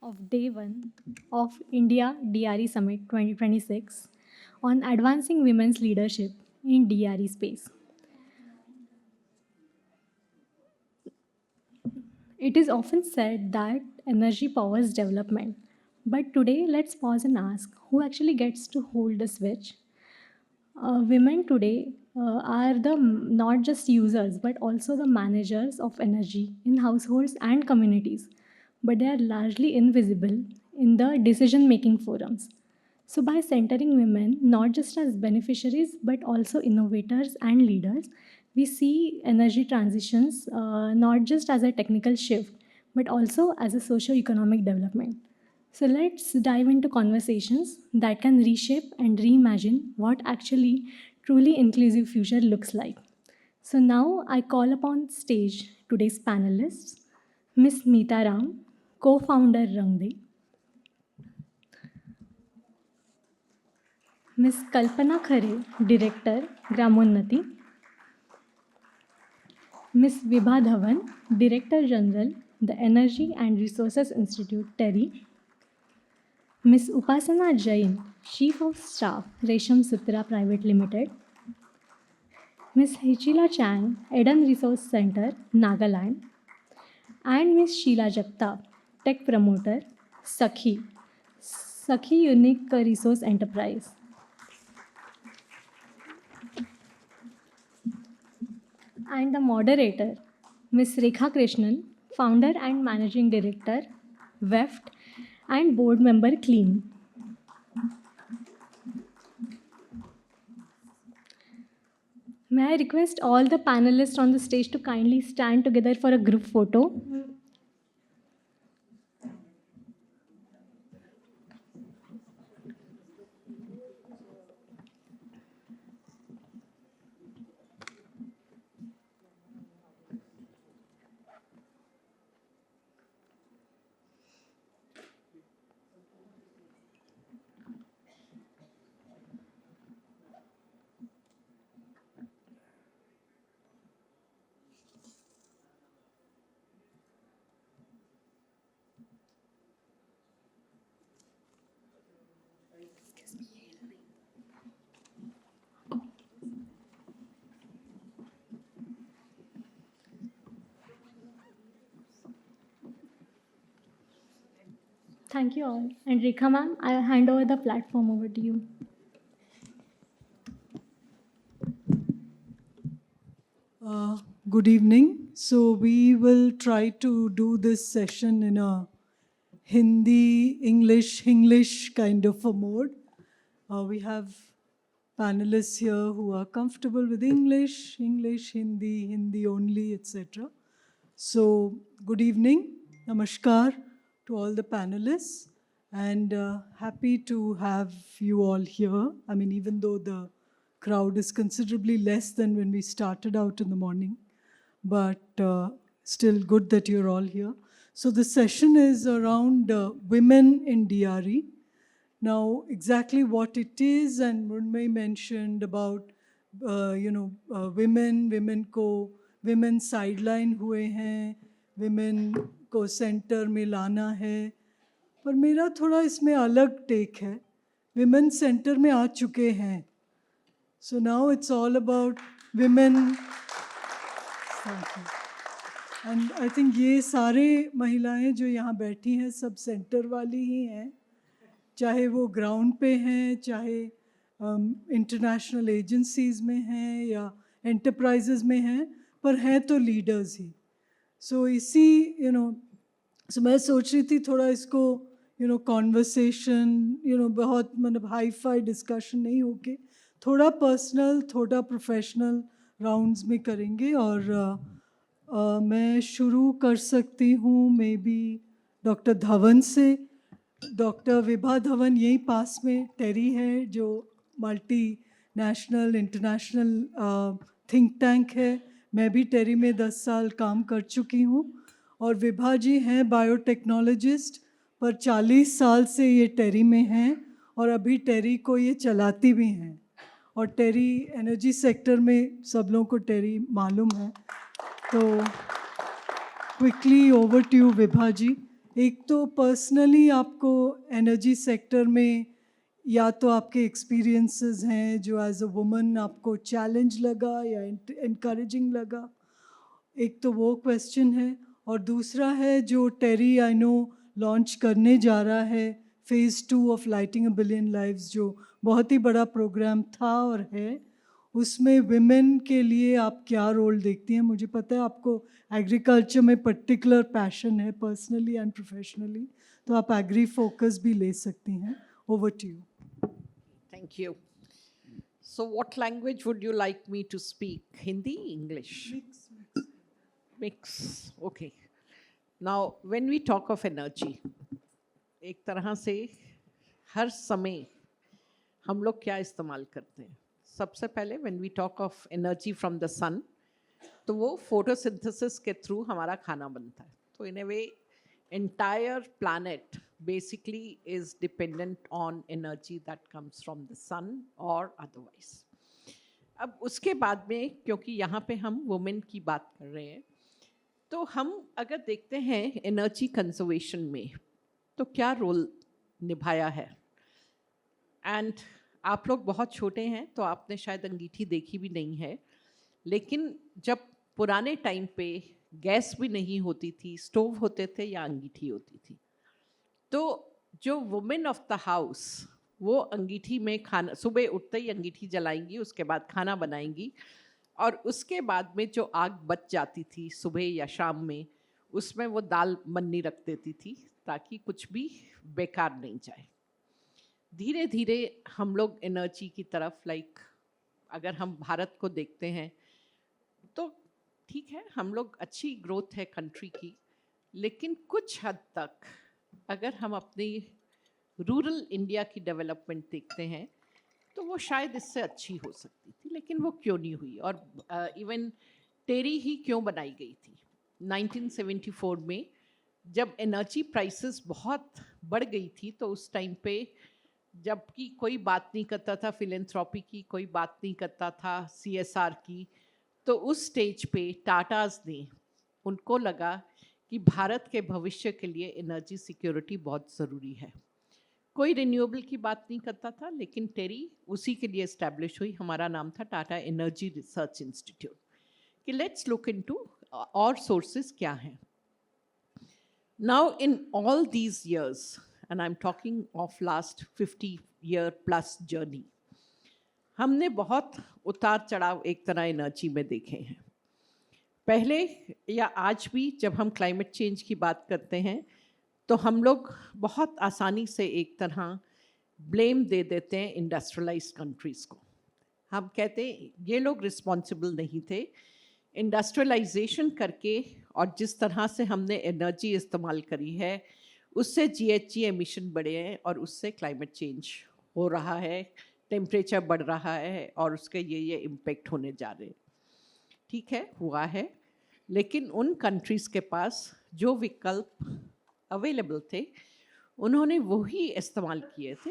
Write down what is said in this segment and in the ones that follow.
of Day 1 of India DRE Summit 2026 on advancing women's leadership in DRE space. It is often said that energy powers development, but today let's pause and ask who actually gets to hold the switch. Women today are the not just users but also the managers of energy in households and communities, but they are largely invisible in the decision making forums. So, by centering women not just as beneficiaries but also innovators and leaders, we see energy transitions not just as a technical shift but also as a socio-economic development. So let's dive into conversations that can reshape and reimagine what actually truly inclusive future looks like. So now I call upon stage today's panelists, Ms. Meeta Ram, co-founder Rangde, Ms. Kalpana Khare, director Gramonnati, Ms. Vibha Dhawan, director general, the Energy and Resources Institute, TERI, Ms. Upasana Jain, Chief of Staff, Resham Sutra Private Limited, Ms. Hichila Chang, Eden Resource Center, Nagaland, and Ms. Sheila Jagtap, Tech Promoter, Sakhi Unique Resource Enterprise. And the moderator, Ms. Rekha Krishnan, Founder and Managing Director, WEFT, and Board Member, CLEAN. May I request all the panelists on the stage to kindly stand together for a group photo? Thank you all. And Rekha ma'am, I hand over the platform over to you. Good evening. So we will try to do this session in a Hindi, English kind of a mode. We have panelists here who are comfortable with English, Hindi, Hindi only, etc. So good evening, namaskar to all the panelists, and happy to have you all here. I mean, even though the crowd is considerably less than when we started out in the morning, but still good that you're all here. So the session is around women in DRE. Now, exactly what it is, and Mrunmayee mentioned about, women sideline हुए हैं, women को center में लाना है, पर मेरा थोड़ा इसमें अलग take है, women center में आ चुके हैं. So now it's all about women. And I think ये सारे महिलाएं जो यहाँ बैठी हैं सब सेंटर वाली ही हैं, चाहे वो ग्राउंड पे हैं, चाहे इंटरनेशनल एजेंसीज में हैं या एंटरप्राइजेज में हैं, पर हैं तो लीडर्स ही. सो इसी सो मैं सोच रही थी थोड़ा इसको कॉन्वर्सेशन बहुत मतलब हाई फाई डिस्कशन नहीं होके थोड़ा पर्सनल थोड़ा प्रोफेशनल राउंड्स में करेंगे. और मैं शुरू कर सकती हूँ मे बी डॉक्टर धवन से. डॉक्टर विभा धवन यहीं पास में टेरी है, जो multi national international think tank है. मैं भी टेरी में 10 साल काम कर चुकी हूँ. और विभा जी हैं बायोटेक्नोलॉजिस्ट, पर 40 साल से ये टेरी में हैं और अभी टेरी को ये चलाती भी हैं. और टेरी एनर्जी सेक्टर में सब लोगों को टेरी मालूम है. तो quickly over to you Vibha ji. एक तो पर्सनली आपको एनर्जी सेक्टर में या तो आपके एक्सपीरियंसेस हैं जो एज अ वुमन आपको चैलेंज लगा या इनकरेजिंग लगा, एक तो वो क्वेश्चन है। और दूसरा है जो टेरी आई नो लॉन्च करने जा रहा है, phase 2 of lighting a billion lives, जो बहुत ही बड़ा प्रोग्राम था और है, उसमें विमेन के लिए आप क्या रोल देखती हैं? मुझे पता है आपको एग्रीकल्चर में पर्टिकुलर पैशन है पर्सनली एंड प्रोफेशनली, तो आप एग्री फोकस भी ले सकती हैं। Over to you. Thank you. So, what language would you like me to speak? Hindi, English? Mix. Okay. Now, when we talk of energy, एक तरह से हर समय हम लोग क्या इस्तेमाल करते हैं? सबसे पहले when we talk of energy from the sun, तो वो photosynthesis के थ्रू हमारा खाना बनता है. तो in a way, entire planet basically is dependent on energy that comes from the sun or otherwise. अब उसके बाद में क्योंकि यहाँ पे हम वुमेन की बात कर रहे हैं, तो हम अगर देखते हैं एनर्जी कंजर्वेशन में तो क्या रोल निभाया है। एंड आप लोग बहुत छोटे हैं तो आपने शायद अंगीठी देखी भी नहीं है, लेकिन जब पुराने टाइम पे गैस भी नहीं होती थी, स्टोव होते थे या अंगीठी होती थी, तो जो वुमेन ऑफ द हाउस वो अंगीठी में खाना, सुबह उठते ही अंगीठी जलाएंगी, उसके बाद खाना बनाएंगी, और उसके बाद में जो आग बच जाती थी सुबह या शाम में, उसमें वो दाल मन्नी रख देती थी ताकि कुछ भी बेकार नहीं जाए। धीरे धीरे हम लोग एनर्जी की तरफ, लाइक अगर हम भारत को देखते हैं तो ठीक है, हम लोग अच्छी ग्रोथ है कंट्री की, लेकिन कुछ हद तक अगर हम अपनी रूरल इंडिया की डेवलपमेंट देखते हैं तो वो शायद इससे अच्छी हो सकती थी, लेकिन वो क्यों नहीं हुई। और इवन टेरी ही क्यों बनाई गई थी 1974 में, जब एनर्जी प्राइसेस बहुत बढ़ गई थी, तो उस टाइम पे जबकि कोई बात नहीं करता था फिलेंथ्रॉपी की, कोई बात नहीं करता था CSR की, तो उस स्टेज पे टाटाज ने, उनको लगा कि भारत के भविष्य के लिए एनर्जी सिक्योरिटी बहुत ज़रूरी है। कोई रिन्यूएबल की बात नहीं करता था, लेकिन टेरी उसी के लिए इस्टेब्लिश हुई, हमारा नाम था टाटा एनर्जी रिसर्च इंस्टीट्यूट, कि लेट्स लुक इनटू और सोर्सेस क्या हैं। Now in all these years, and I am talking of last 50-year plus journey, हमने बहुत उतार चढ़ाव एक तरह एनर्जी में देखे हैं। पहले या आज भी जब हम क्लाइमेट चेंज की बात करते हैं तो हम लोग बहुत आसानी से एक तरह ब्लेम दे देते हैं इंडस्ट्रियलाइज्ड कंट्रीज़ को। हम कहते हैं ये लोग रिस्पॉन्सिबल नहीं थे, इंडस्ट्रियलाइजेशन करके और जिस तरह से हमने एनर्जी इस्तेमाल करी है उससे GHG एमिशन बढ़े हैं और उससे क्लाइमेट चेंज हो रहा है, टेम्परेचर बढ़ रहा है और उसके ये इम्पेक्ट होने जा रहे हैं। ठीक है, हुआ है, लेकिन उन कंट्रीज़ के पास जो विकल्प अवेलेबल थे उन्होंने वही इस्तेमाल किए थे,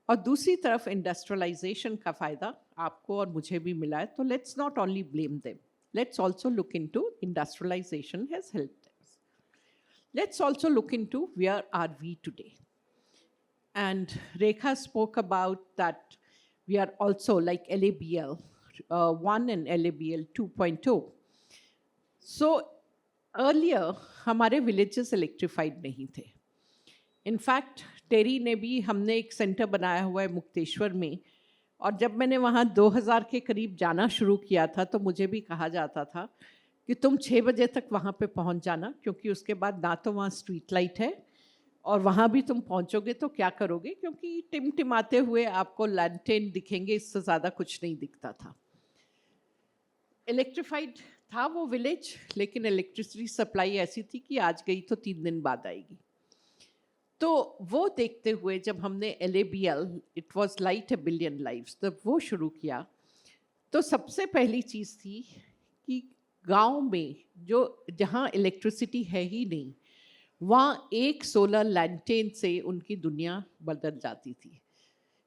और दूसरी तरफ इंडस्ट्रियलाइजेशन का फ़ायदा आपको और मुझे भी मिला है। तो let's not only blame them, let's also look into industrialisation has helped them. Let's also look into where are we today. And Rekha spoke about that we are also like LABL 1 and LABL 2.0. So earlier हमारे villages electrified नहीं थे। In fact टेरी ने भी, हमने एक centre बनाया हुआ है मुक्तेश्वर में, और जब मैंने वहाँ 2000 के करीब जाना शुरू किया था तो मुझे भी कहा जाता था कि तुम 6 बजे तक वहाँ पे पहुँच जाना, क्योंकि उसके बाद ना तो वहाँ स्ट्रीट लाइट है और वहाँ भी तुम पहुँचोगे तो क्या करोगे, क्योंकि टिमटिमाते हुए आपको लैंटेन दिखेंगे, इससे ज़्यादा कुछ नहीं दिखता था। इलेक्ट्रीफाइड था वो विलेज, लेकिन इलेक्ट्रिसिटी सप्लाई ऐसी थी कि आज गई तो 3 दिन बाद आएगी। तो वो देखते हुए जब हमने LABL, it was light a billion lives, जब वो शुरू किया तो सबसे पहली चीज़ थी कि गांव में जो जहाँ इलेक्ट्रिसिटी है ही नहीं, वहाँ एक सोलर लैंटेन से उनकी दुनिया बदल जाती थी।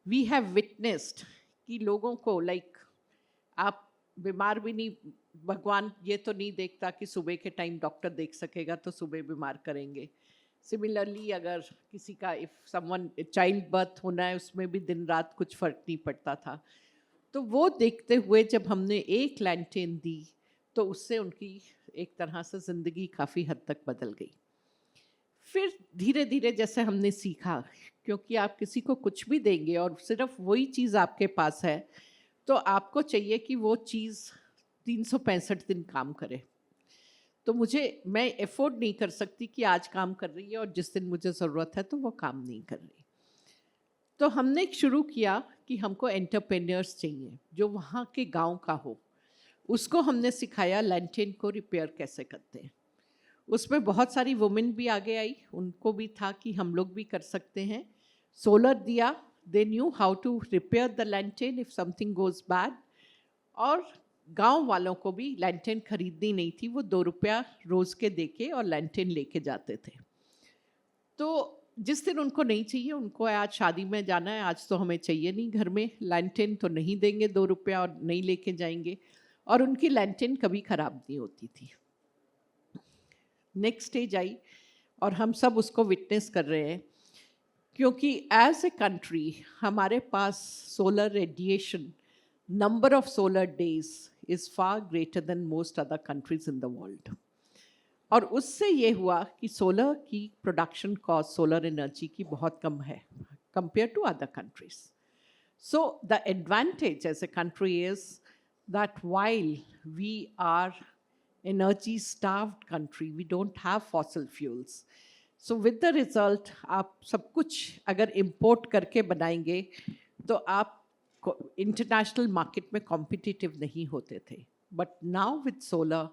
वी हैव विटनेस्ड कि लोगों को, लाइक आप बीमार भी नहीं, भगवान ये तो नहीं देखता कि सुबह के टाइम डॉक्टर देख सकेगा तो सुबह बीमार करेंगे। सिमिलरली अगर किसी का इफ समवन चाइल्ड बर्थ होना है उसमें भी दिन रात कुछ फर्क नहीं पड़ता था। तो वो देखते हुए जब हमने एक लैंटेन दी तो उससे उनकी एक तरह से ज़िंदगी काफ़ी हद तक बदल गई। फिर धीरे धीरे जैसे हमने सीखा, क्योंकि आप किसी को कुछ भी देंगे और सिर्फ वही चीज़ आपके पास है, तो आपको चाहिए कि वो चीज़ 365 दिन काम करे। तो मैं एफोर्ड नहीं कर सकती कि आज काम कर रही है और जिस दिन मुझे ज़रूरत है तो वो काम नहीं कर रही। तो हमने शुरू किया कि हमको एंटरप्रेन्योर्स चाहिए जो वहाँ के गांव का हो। उसको हमने सिखाया लैंटेन को रिपेयर कैसे करते हैं। उसमें बहुत सारी वुमेन भी आगे आई, उनको भी था कि हम लोग भी कर सकते हैं। सोलर दिया, they knew how to repair the lantern if something goes bad. और गांव वालों को भी लैंटेन खरीदनी नहीं थी, वो 2 रुपया रोज़ के दे के और लैंटेन लेके जाते थे। तो जिस दिन उनको नहीं चाहिए, उनको आज शादी में जाना है, आज तो हमें चाहिए नहीं घर में लैंटेन, तो नहीं देंगे 2 रुपया और नहीं लेके जाएंगे, और उनकी लैंटेन कभी ख़राब नहीं होती थी। नेक्स्ट स्टेज आई और हम सब उसको विटनेस कर रहे हैं, क्योंकि एज ए कंट्री हमारे पास solar radiation, number of solar days is far greater than most other countries in the world. और उससे ये हुआ कि सोलर की प्रोडक्शन कॉस्ट, सोलर एनर्जी की बहुत कम है compare to other countries. So the advantage as a country is that while we are energy starved country, we don't have fossil fuels. So with the result, आप सब कुछ अगर import करके बनाएंगे तो आप इंटरनेशनल मार्केट में कॉम्पिटिटिव नहीं होते थे. But now with solar,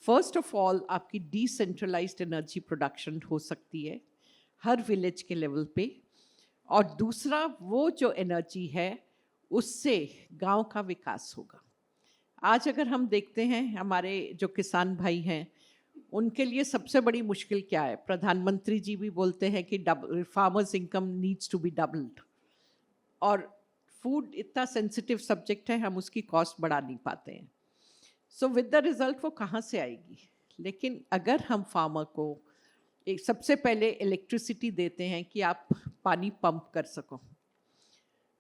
first of all आपकी डिसेंट्रलाइज्ड एनर्जी प्रोडक्शन हो सकती है हर विलेज के लेवल पे, और दूसरा वो जो एनर्जी है उससे गांव का विकास होगा. आज अगर हम देखते हैं हमारे जो किसान भाई हैं, उनके लिए सबसे बड़ी मुश्किल क्या है? प्रधानमंत्री जी भी बोलते हैं कि farmers income needs to be doubled, और फूड इतना सेंसिटिव सब्जेक्ट है, हम उसकी कॉस्ट बढ़ा नहीं पाते हैं. सो विद द रिजल्ट वो कहाँ से आएगी? लेकिन अगर हम फार्मर को एक सबसे पहले इलेक्ट्रिसिटी देते हैं कि आप पानी पंप कर सको.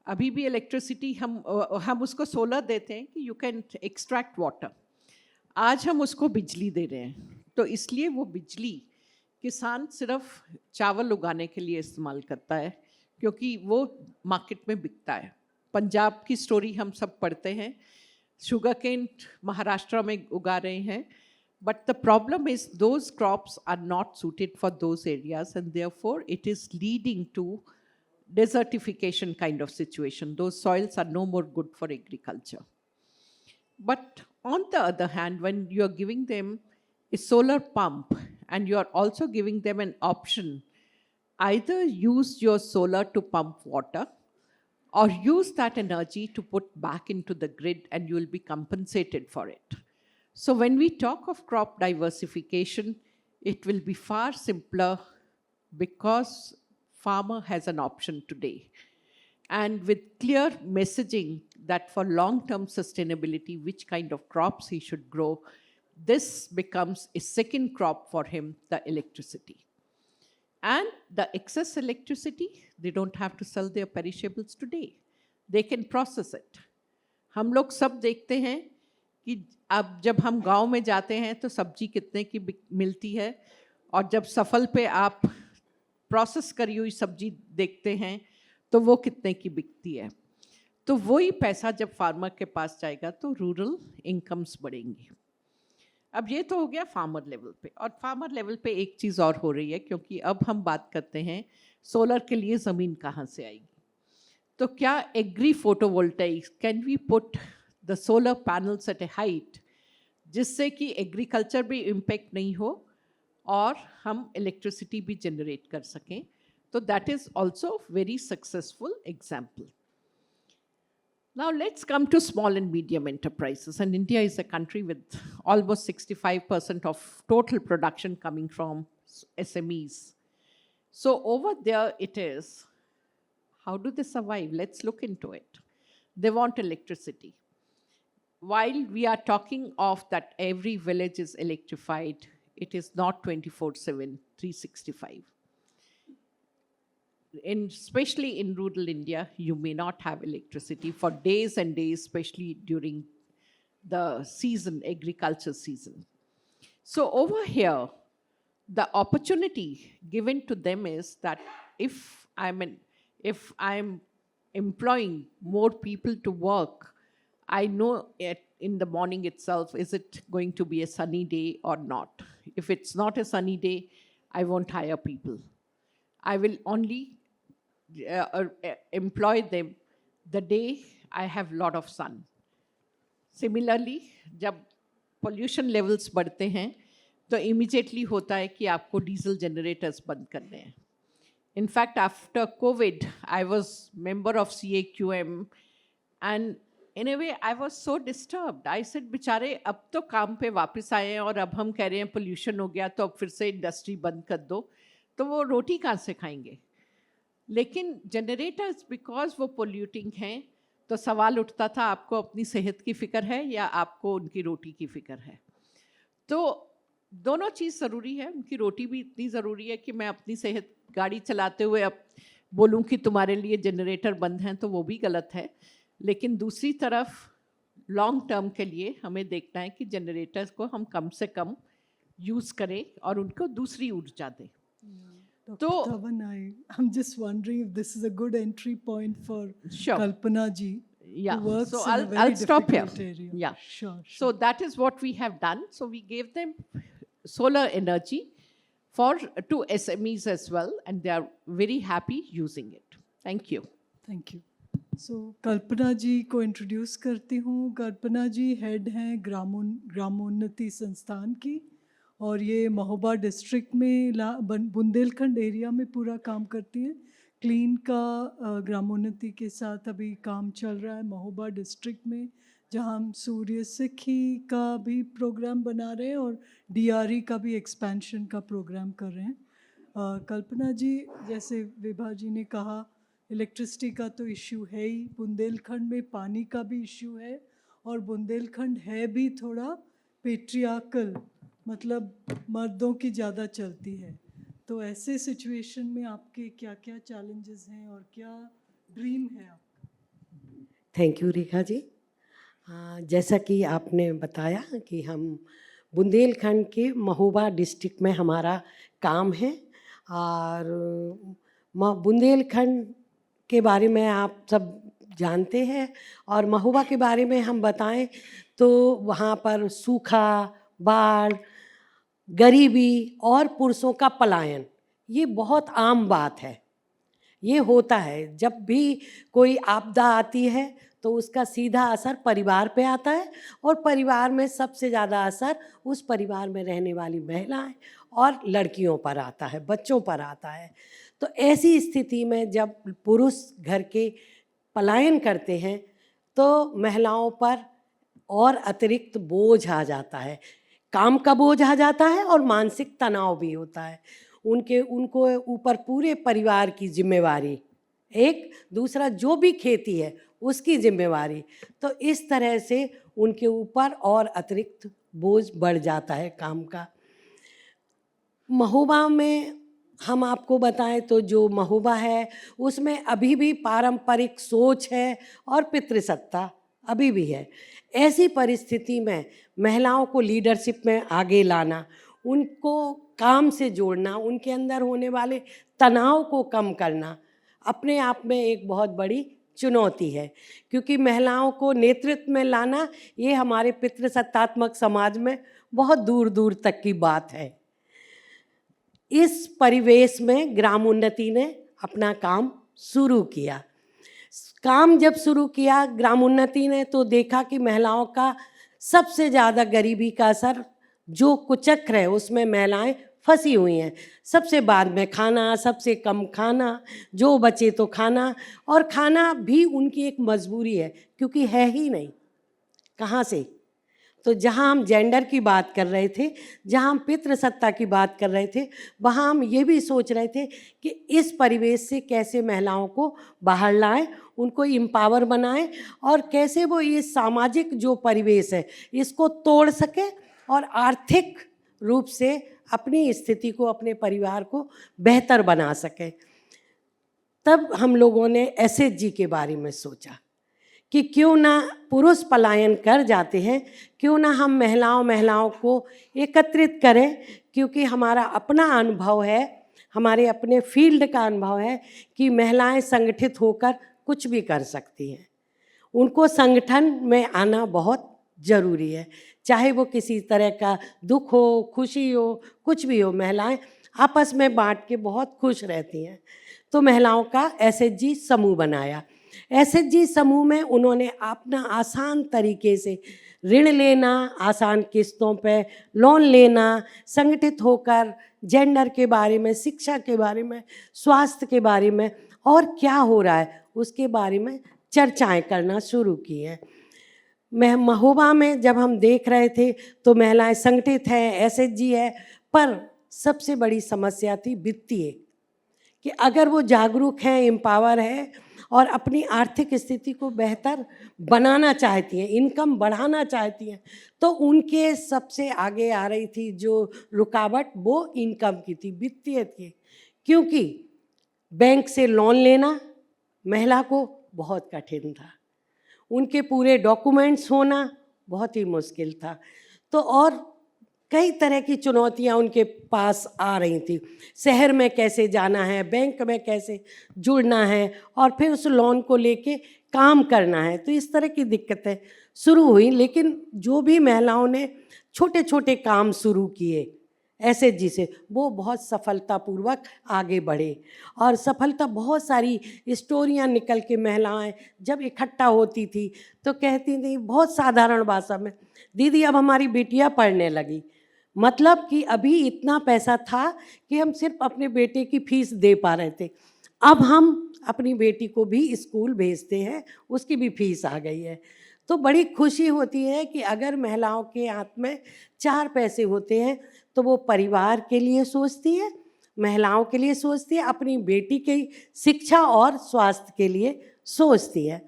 अभी भी इलेक्ट्रिसिटी हम उसको सोलर देते हैं कि यू कैन एक्सट्रैक्ट वाटर. आज हम उसको बिजली दे रहे हैं, तो इसलिए वो बिजली किसान सिर्फ चावल उगाने के लिए इस्तेमाल करता है, क्योंकि वो मार्केट में बिकता है. पंजाब की स्टोरी हम सब पढ़ते हैं, शुगर केन महाराष्ट्र में उगा रहे हैं, but the problem is those crops are not suited for those areas and therefore it is leading to desertification kind of situation. Those soils are no more good for agriculture. But on the other hand, when you are giving them a solar pump and you are also giving them an option, either use your solar to pump water or use that energy to put back into the grid and you will be compensated for it. So when we talk of crop diversification, it will be far simpler because farmer has an option today. And with clear messaging that for long-term sustainability, which kind of crops he should grow, this becomes a second crop for him, the electricity. And the excess electricity, they don't have to sell their perishables today. They can process it. हम लोग सब देखते हैं कि अब जब हम गांव में जाते हैं तो सब्जी कितने की मिलती है, और जब सफल पे आप प्रोसेस करी हुई सब्जी देखते हैं तो वो कितने की बिकती है. तो वही पैसा जब फार्मर के पास जाएगा तो रूरल इनकम्स बढ़ेंगी. अब ये तो हो गया फार्मर लेवल पे, और फार्मर लेवल पे एक चीज़ और हो रही है, क्योंकि अब हम बात करते हैं सोलर के लिए ज़मीन कहाँ से आएगी. तो क्या agri photovoltaics, can we put the solar panels at a height जिससे कि एग्रीकल्चर भी इम्पेक्ट नहीं हो और हम इलेक्ट्रिसिटी भी जनरेट कर सकें. तो that is also very successful example. Now let's come to small and medium enterprises. And India is a country with almost 65% of total production coming from SMEs. So over there it is, how do they survive? Let's look into it. They want electricity. While we are talking of that every village is electrified, it is not 24/7, 365. especially in rural India, you may not have electricity for days and days, especially during the season, agriculture season. So over here, the opportunity given to them is that if I'm employing more people to work, I know in the morning itself, is it going to be a sunny day or not? If it's not a sunny day, I won't hire people. I will only employ them the day I have lot of sun. Similarly जब pollution levels बढ़ते हैं तो immediately होता है कि आपको diesel generators बंद करने हैं. In fact after Covid I was member of CAQM and in a way I was so disturbed. I said बेचारे अब तो काम पे वापस आए हैं और अब हम कह रहे हैं पोल्यूशन हो गया तो अब फिर से इंडस्ट्री बंद कर दो, तो वो रोटी कहाँ से खाएंगे. लेकिन जनरेटर्स बिकॉज वो पोल्यूटिंग हैं तो सवाल उठता था आपको अपनी सेहत की फ़िक्र है या आपको उनकी रोटी की फ़िक्र है. तो दोनों चीज़ ज़रूरी है. उनकी रोटी भी इतनी ज़रूरी है कि मैं अपनी सेहत गाड़ी चलाते हुए अब बोलूं कि तुम्हारे लिए जनरेटर बंद हैं तो वो भी गलत है. लेकिन दूसरी तरफ लॉन्ग टर्म के लिए हमें देखना है कि जनरेटर्स को हम कम से कम यूज़ करें और उनको दूसरी ऊर्जा दें. Dr. Dhawan, I'm just wondering if this is a good entry point for Sure. Kalpana ji, Yeah, who works so in a very I'll stop here. difficult area. Yeah. Sure. So that is what we have done. So we gave them solar energy for 2 SMEs as well, and they are very happy using it. Thank you. Thank you. So कल्पना जी को introduce करती हूँ. कल्पना जी head हैं ग्रामोन्नति संस्थान की और ये Mahoba district में Bundelkhand area में पूरा काम करती हैं. क्लीन का ग्रामोन्नति के साथ अभी काम चल रहा है महोबा डिस्ट्रिक्ट में, जहाँ हम सूर्य सिक्खी का भी प्रोग्राम बना रहे हैं और DRE का भी एक्सपेंशन का प्रोग्राम कर रहे हैं. कल्पना जी, जैसे विभा जी ने कहा, इलेक्ट्रिसिटी का तो इश्यू है ही, बुंदेलखंड में पानी का भी इश्यू है और बुंदेलखंड है भी थोड़ा पेट्रियार्कल, मतलब मर्दों की ज़्यादा चलती है. तो ऐसे सिचुएशन में आपके क्या क्या चैलेंजेस हैं और क्या ड्रीम है आपका? Thank you Rekha ji. जैसा कि आपने बताया कि हम बुंदेलखंड के महोबा डिस्ट्रिक्ट में हमारा काम है और बुंदेलखंड के बारे में आप सब जानते हैं. और महोबा के बारे में हम बताएं तो वहाँ पर सूखा, बाढ़, गरीबी और पुरुषों का पलायन ये बहुत आम बात है. ये होता है जब भी कोई आपदा आती है तो उसका सीधा असर परिवार पे आता है और परिवार में सबसे ज़्यादा असर उस परिवार में रहने वाली महिलाएं और लड़कियों पर आता है, बच्चों पर आता है. तो ऐसी स्थिति में जब पुरुष घर के पलायन करते हैं तो महिलाओं पर और अतिरिक्त बोझ आ जाता है. काम का बोझ आ जाता है और मानसिक तनाव भी होता है. उनको ऊपर पूरे परिवार की जिम्मेवारी, एक दूसरा जो भी खेती है उसकी जिम्मेवारी, तो इस तरह से उनके ऊपर और अतिरिक्त बोझ बढ़ जाता है काम का. महोबा में हम आपको बताएं तो जो महोबा है उसमें अभी भी पारंपरिक सोच है और पितृसत्ता अभी भी है. ऐसी परिस्थिति में महिलाओं को लीडरशिप में आगे लाना, उनको काम से जोड़ना, उनके अंदर होने वाले तनाव को कम करना अपने आप में एक बहुत बड़ी चुनौती है. क्योंकि महिलाओं को नेतृत्व में लाना ये हमारे पितृसत्तात्मक समाज में बहुत दूर दूर तक की बात है. इस परिवेश में ग्रामोन्नति ने अपना काम शुरू किया. काम जब शुरू किया ग्रामोन्नति ने तो देखा कि महिलाओं का सबसे ज़्यादा गरीबी का असर, जो कुचक्र है उसमें महिलाएं फंसी हुई हैं. सबसे बाद में खाना, सबसे कम खाना, जो बचे तो खाना, और खाना भी उनकी एक मजबूरी है क्योंकि है ही नहीं, कहाँ से. तो जहाँ हम जेंडर की बात कर रहे थे, जहाँ हम पितृसत्ता की बात कर रहे थे, वहाँ हम ये भी सोच रहे थे कि इस परिवेश से कैसे महिलाओं को बाहर लाएं, उनको एम्पावर बनाएं और कैसे वो ये सामाजिक जो परिवेश है इसको तोड़ सके और आर्थिक रूप से अपनी स्थिति को, अपने परिवार को बेहतर बना सके. तब हम लोगों ने एसएचजी के बारे में सोचा कि क्यों ना पुरुष पलायन कर जाते हैं, क्यों ना हम महिलाओं को एकत्रित करें, क्योंकि हमारा अपना अनुभव है, हमारे अपने फील्ड का अनुभव है कि महिलाएं संगठित होकर कुछ भी कर सकती हैं। उनको संगठन में आना बहुत ज़रूरी है, चाहे वो किसी तरह का दुख हो, खुशी हो, कुछ भी हो, महिलाएं आपस में बांट के बहुत खुश रहती हैं। तो महिलाओं का एसएचजी समूह बनाया। एसएचजी समूह में उन्होंने अपना आसान तरीके से ऋण लेना, आसान किस्तों पे लोन लेना, संगठित होकर जेंडर के बारे में, शिक्षा के बारे में, स्वास्थ्य के बारे में और क्या हो रहा है उसके बारे में चर्चाएं करना शुरू की हैं। महोबा में जब हम देख रहे थे तो महिलाएं संगठित हैं, एसएचजी है, पर सबसे बड़ी समस्या थी वित्तीय, कि अगर वो जागरूक हैं, एम्पावर है और अपनी आर्थिक स्थिति को बेहतर बनाना चाहती हैं, इनकम बढ़ाना चाहती हैं, तो उनके सबसे आगे आ रही थी जो रुकावट वो इनकम की थी, वित्तीय थी। क्योंकि बैंक से लोन लेना महिला को बहुत कठिन था, उनके पूरे डॉक्यूमेंट्स होना बहुत ही मुश्किल था। तो और कई तरह की चुनौतियां उनके पास आ रही थी, शहर में कैसे जाना है, बैंक में कैसे जुड़ना है और फिर उस लोन को लेके काम करना है। तो इस तरह की दिक्कतें शुरू हुई, लेकिन जो भी महिलाओं ने छोटे छोटे काम शुरू किए एसएचजी से, वो बहुत सफलतापूर्वक आगे बढ़े और सफलता बहुत सारी स्टोरियां निकल के महिलाएं जब इकट्ठा होती थी तो कहती थी बहुत साधारण भाषा में, दीदी अब हमारी बेटियां पढ़ने लगी। मतलब कि अभी इतना पैसा था कि हम सिर्फ अपने बेटे की फीस दे पा रहे थे, अब हम अपनी बेटी को भी स्कूल भेजते हैं, उसकी भी फीस आ गई है। तो बड़ी खुशी होती है कि अगर महिलाओं के हाथ में 4 पैसे होते हैं तो वो परिवार के लिए सोचती है, महिलाओं के लिए सोचती है, अपनी बेटी की शिक्षा और स्वास्थ्य के लिए सोचती है।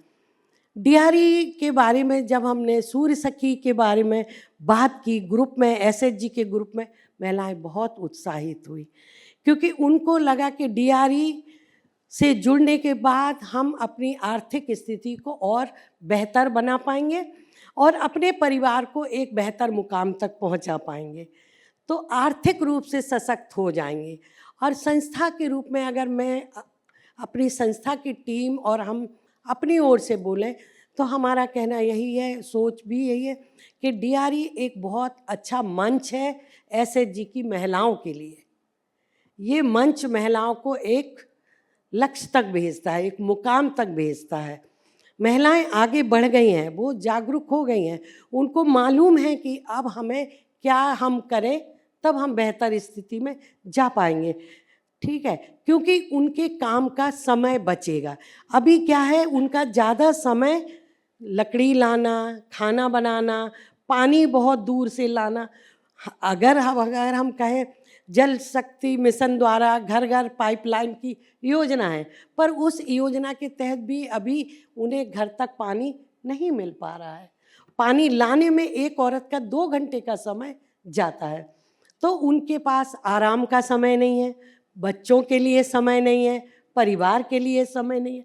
डीआरई के बारे में जब हमने सूर्य सखी के बारे में बात की ग्रुप में, एसएचजी के ग्रुप में, महिलाएं बहुत उत्साहित हुई, क्योंकि उनको लगा कि डीआरई से जुड़ने के बाद हम अपनी आर्थिक स्थिति को और बेहतर बना पाएंगे और अपने परिवार को एक बेहतर मुकाम तक पहुंचा पाएंगे, तो आर्थिक रूप से सशक्त हो जाएंगे। और संस्था के रूप में अगर मैं अपनी संस्था की टीम और हम अपनी ओर से बोलें तो हमारा कहना यही है, सोच भी यही है कि डीआरई एक बहुत अच्छा मंच है एसएचजी की महिलाओं के लिए। ये मंच महिलाओं को एक लक्ष्य तक भेजता है, एक मुकाम तक भेजता है। महिलाएं आगे बढ़ गई हैं, वो जागरूक हो गई हैं, उनको मालूम है कि अब हमें क्या हम करें तब हम बेहतर स्थिति में जा पाएंगे। ठीक है, क्योंकि उनके काम का समय बचेगा। अभी क्या है, उनका ज़्यादा समय लकड़ी लाना, खाना बनाना, पानी बहुत दूर से लाना। अगर हम कहें जल शक्ति मिशन द्वारा घर घर पाइपलाइन की योजना है, पर उस योजना के तहत भी अभी उन्हें घर तक पानी नहीं मिल पा रहा है। पानी लाने में एक औरत का 2 घंटे का समय जाता है, तो उनके पास आराम का समय नहीं है, बच्चों के लिए समय नहीं है, परिवार के लिए समय नहीं है।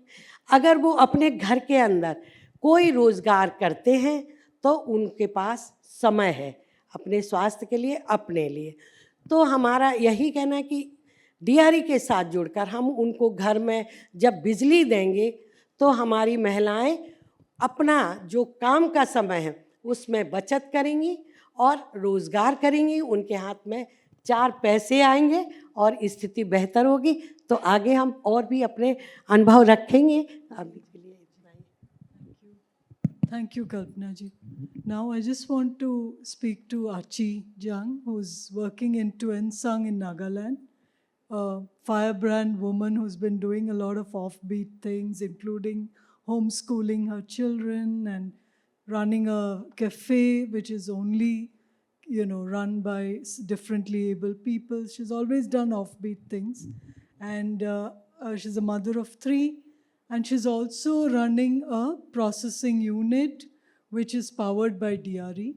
अगर वो अपने घर के अंदर कोई रोजगार करते हैं तो उनके पास समय है अपने स्वास्थ्य के लिए, अपने लिए। तो हमारा यही कहना है कि डीआरई के साथ जुड़कर हम उनको घर में जब बिजली देंगे तो हमारी महिलाएं अपना जो काम का समय है उसमें बचत करेंगी और रोजगार करेंगी, उनके हाथ में 4 पैसे आएंगे और स्थिति बेहतर होगी। तो आगे हम और भी अपने अनुभव रखेंगे। अभी के लिए इतना ही। Thank you, Kalpana ji. Now I just want to speak to Achi Jiang, who's working in Tuensang in Nagaland, a firebrand woman who's been doing a lot of offbeat things, including homeschooling her children and running a cafe which is only, run by differently able people. She's always done offbeat things. And she's a mother of 3. And she's also running a processing unit which is powered by DRE.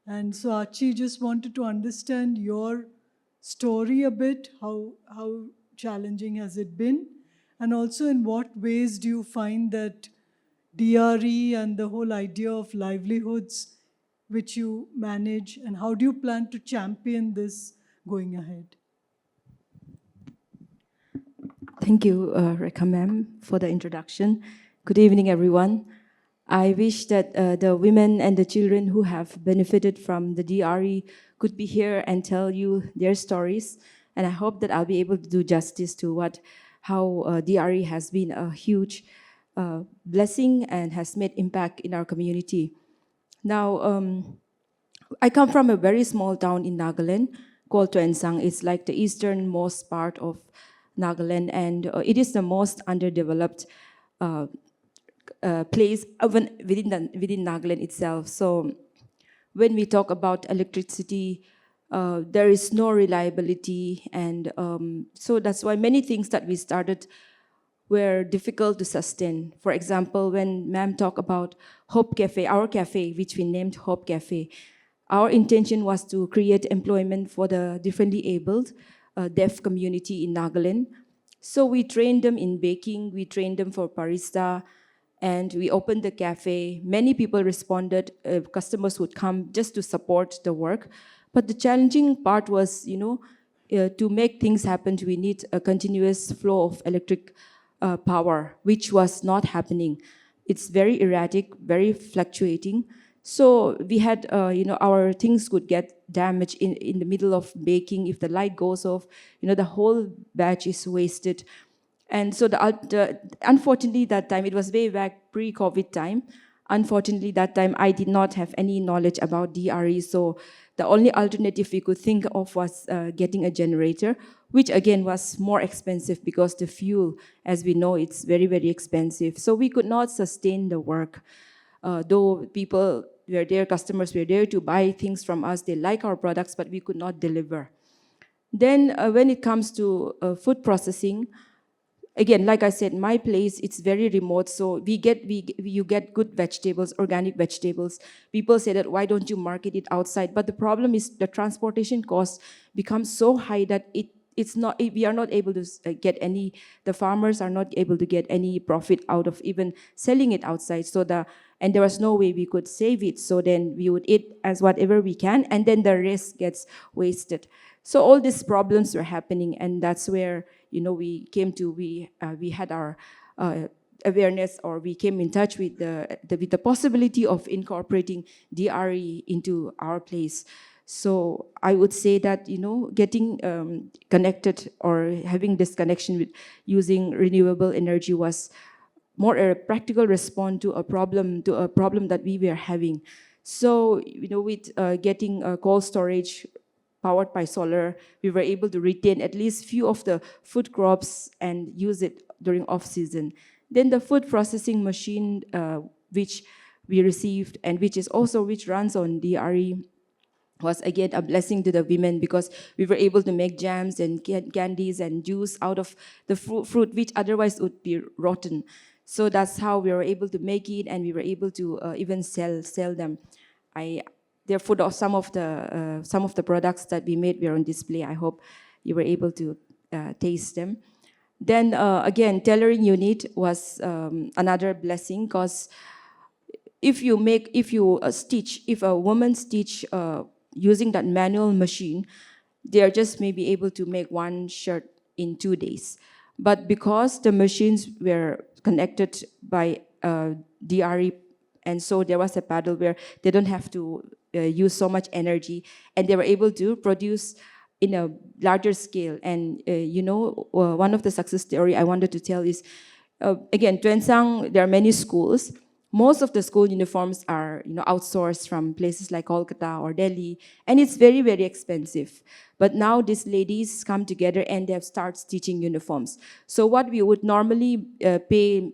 And so Achi, just wanted to understand your story a bit. How challenging has it been? And also, in what ways do you find that DRE and the whole idea of livelihoods which you manage, and how do you plan to champion this going ahead? Thank you, Rekha ma'am, for the introduction. Good evening, everyone. I wish that the women and the children who have benefited from the DRE could be here and tell you their stories. And I hope that I'll be able to do justice to how DRE has been a huge blessing and has made impact in our community. Now, I come from a very small town in Nagaland called Tuensang. It's like the easternmost part of Nagaland, and it is the most underdeveloped place even within Nagaland itself. So when we talk about electricity, there is no reliability, and so that's why many things that we started were difficult to sustain. For example, when ma'am talked about Hope Cafe, our cafe, which we named Hope Cafe, our intention was to create employment for the differently abled deaf community in Nagaland. So we trained them in baking, we trained them for barista, and we opened the cafe. Many people responded, customers would come just to support the work. But the challenging part was, to make things happen, we need a continuous flow of electric power, which was not happening. It's very erratic, very fluctuating. So we had, our things could get damaged in the middle of baking. If the light goes off, the whole batch is wasted. And so unfortunately that time, it was way back pre-COVID time. Unfortunately that time, I did not have any knowledge about DRE. So the only alternative we could think of was getting a generator, which again was more expensive because the fuel, as we know, it's very, very expensive. So we could not sustain the work. Though people were there, customers were there to buy things from us, they like our products, but we could not deliver. Then when it comes to food processing, again, like I said, my place, it's very remote, so you get good vegetables, organic vegetables. People say that, why don't you market it outside? But the problem is the transportation cost becomes so high that we are not able to get any, the farmers are not able to get any profit out of even selling it outside. And there was no way we could save it. So then we would eat as whatever we can, and then the rest gets wasted. So all these problems were happening, and that's where we had our awareness, or we came in touch with the possibility of incorporating DRE into our place. So I would say that getting connected or having this connection with using renewable energy was more a practical response to a problem that we were having. So with getting cold storage powered by solar, we were able to retain at least few of the food crops and use it during off-season. Then the food processing machine, which we received and which runs on DRE, was again a blessing to the women, because we were able to make jams and candies and juice out of the fruit which otherwise would be rotten. So that's how we were able to make it, and we were able to even sell them. Therefore, some of the products that we made were on display. I hope you were able to taste them. Then again, tailoring unit was another blessing, because if a woman stitch using that manual machine, they are just maybe able to make one shirt in 2 days. But because the machines were connected by DRE, and so there was a paddle where they don't have to use so much energy, and they were able to produce in a larger scale. And one of the success story I wanted to tell is, again, Tuensang, there are many schools. Most of the school uniforms are outsourced from places like Kolkata or Delhi, and it's very, very expensive. But now these ladies come together and they have started stitching uniforms. So what we would normally pay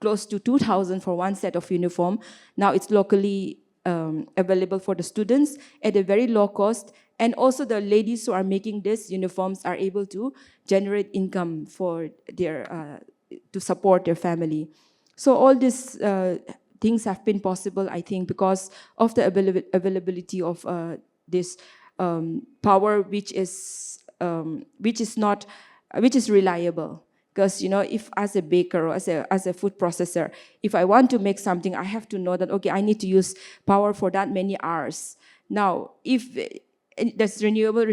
close to 2,000 for one set of uniform, now it's locally available for the students at a very low cost. And also the ladies who are making these uniforms are able to generate income for to support their family. So all these things have been possible, I think, because of the availability of this power, which is reliable. Because, if as a baker or as a food processor, if I want to make something, I have to know that, okay, I need to use power for that many hours. Now, if this renewable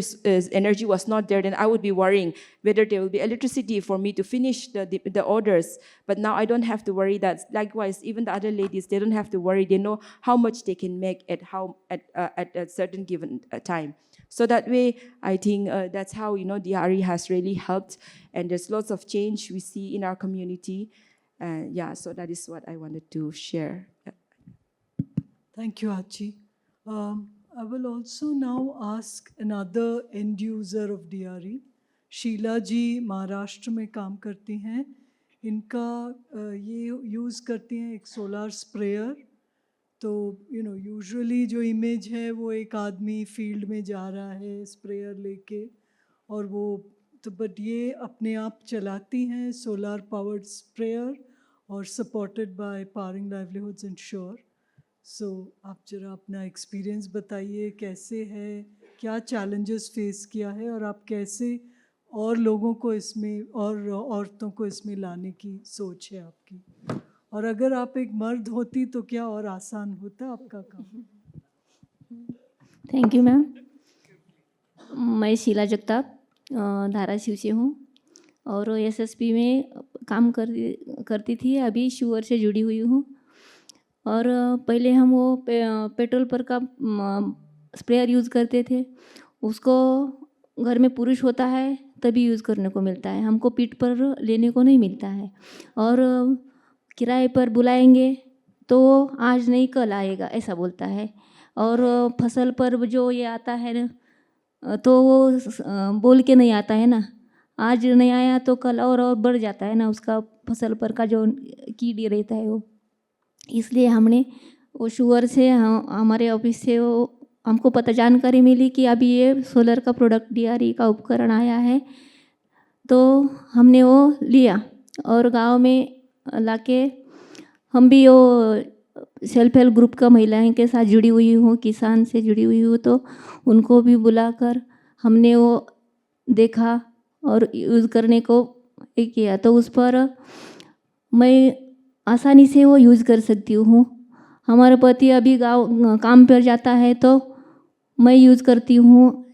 energy was not there, then I would be worrying whether there will be electricity for me to finish the orders. But now I don't have to worry that. Likewise, even the other ladies, they don't have to worry. They know how much they can make at a certain given time. So that way, I think that's how DRE has really helped, and there's lots of change we see in our community. So that is what I wanted to share. Thank you, Achi. I will also now ask another end user of DRE. Sheila जी महाराष्ट्र में काम करती हैं. इनका ये use करती हैं एक solar sprayer. तो यूजुअली जो इमेज है वो एक आदमी फील्ड में जा रहा है स्प्रेयर लेके, और वो तो बट ये अपने आप चलाती हैं सोलर पावर्ड स्प्रेयर और supported by powering livelihoods ensure. So आप जरा अपना एक्सपीरियंस बताइए, कैसे है, क्या चैलेंजेस फेस किया है, और आप कैसे और लोगों को इसमें और औरतों को इसमें लाने की सोच है आपकी, और अगर आप एक मर्द होती तो क्या और आसान होता आपका काम. Thank you ma'am. मैं शीला जगताप धाराशिव से हूँ और एसएसपी में काम करती थी. अभी शुगर से जुड़ी हुई हूँ. और पहले हम वो पेट्रोल पर का स्प्रेयर यूज़ करते थे. उसको घर में पुरुष होता है तभी यूज़ करने को मिलता है, हमको पीठ पर लेने को नहीं मिलता है. और किराए पर बुलाएंगे तो आज नहीं कल आएगा ऐसा बोलता है. और फसल पर जो ये आता है ना तो वो बोल के नहीं आता है ना, आज नहीं आया तो कल और बढ़ जाता है ना उसका फसल पर का जो कीड़ी रहता है वो. इसलिए हमने वो शुगर से हमारे ऑफिस से वो हमको जानकारी मिली कि अभी ये सोलर का प्रोडक्ट DRE का उपकरण आया है. तो हमने वो लिया और गांव में लाके हम भी वो सेल्फ हेल्प ग्रुप का महिलाएं के साथ जुड़ी हुई हूँ, किसान से जुड़ी हुई हूँ. तो उनको भी बुलाकर हमने वो देखा और यूज़ करने को किया. तो उस पर मैं आसानी से वो यूज़ कर सकती हूँ. हमारे पति अभी गाँव काम पर जाता है तो मैं यूज़ करती हूँ.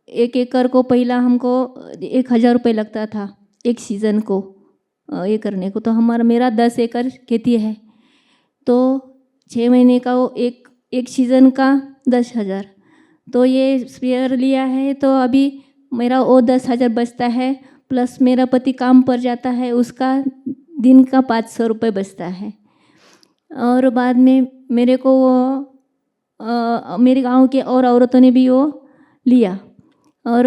1 एकड़ को पहला हमको 1000 रुपये लगता था एक सीज़न को ये करने को. तो मेरा 10 एकड़ खेती है तो 6 महीने का वो एक सीज़न का 10,000. तो ये स्प्रेयर लिया है तो अभी मेरा वो 10,000 बचता है, प्लस मेरा पति काम पर जाता है उसका दिन का 500 रुपये बचता है. और बाद में मेरे को वो मेरे गांव के और औरतों ने भी वो लिया. और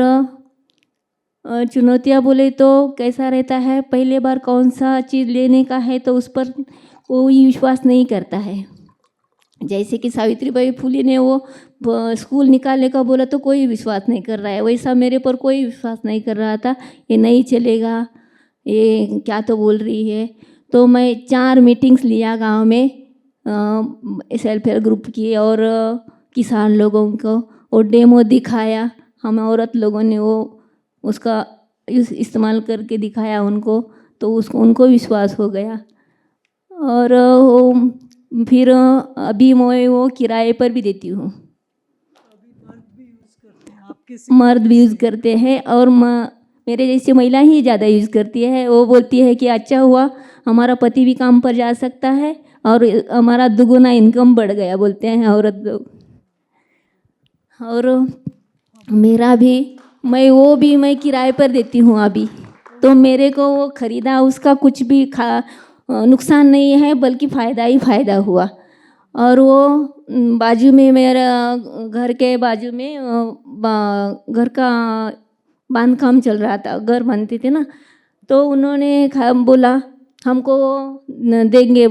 चुनौतियाँ बोले तो कैसा रहता है, पहले बार कौन सा चीज़ लेने का है तो उस पर कोई विश्वास नहीं करता है. जैसे कि सावित्रीबाई फुले ने वो स्कूल निकालने का बोला तो कोई विश्वास नहीं कर रहा है, वैसा मेरे पर कोई विश्वास नहीं कर रहा था. ये नहीं चलेगा, ये क्या तो बोल रही है. तो मैं 4 मीटिंग्स लिया गांव में सेल्फ हेल्प ग्रुप की और किसान लोगों को वो डेमो दिखाया. हम औरत लोगों ने वो उसका इस्तेमाल करके दिखाया उनको, तो उनको विश्वास हो गया. और वो फिर अभी मैं वो किराए पर भी देती हूँ. मर्द भी यूज़ करते हैं और मेरे जैसी महिला ही ज़्यादा यूज़ करती है. वो बोलती है कि अच्छा हुआ हमारा पति भी काम पर जा सकता है और हमारा दुगुना इनकम बढ़ गया बोलते हैं औरत लोग. और मेरा भी मैं किराए पर देती हूँ अभी. तो मेरे को वो ख़रीदा उसका कुछ भी नुकसान नहीं है बल्कि फ़ायदा ही फ़ायदा हुआ. और वो बाजू में मेरा घर के बाजू में घर का बांधकाम चल रहा था, घर बनते थे ना. तो उन्होंने बोला हमको देंगे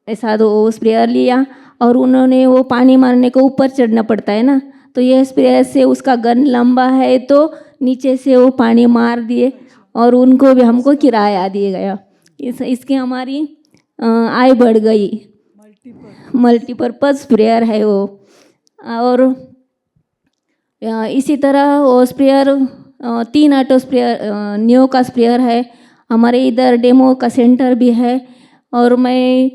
ऐसा. तो स्प्रेयर लिया और उन्होंने वो पानी मारने को ऊपर चढ़ना पड़ता है ना, तो ये स्प्रेयर से उसका गन लंबा है तो नीचे से वो पानी मार दिए और उनको भी हमको किराया दिया गया. इसके हमारी आय बढ़ गई. मल्टीपर्पज़ स्प्रेयर है वो. और इसी तरह वो स्प्रेयर 3 ऑटो स्प्रेयर नियो का स्प्रेयर है। हमारे इधर डेमो का सेंटर भी है और मैं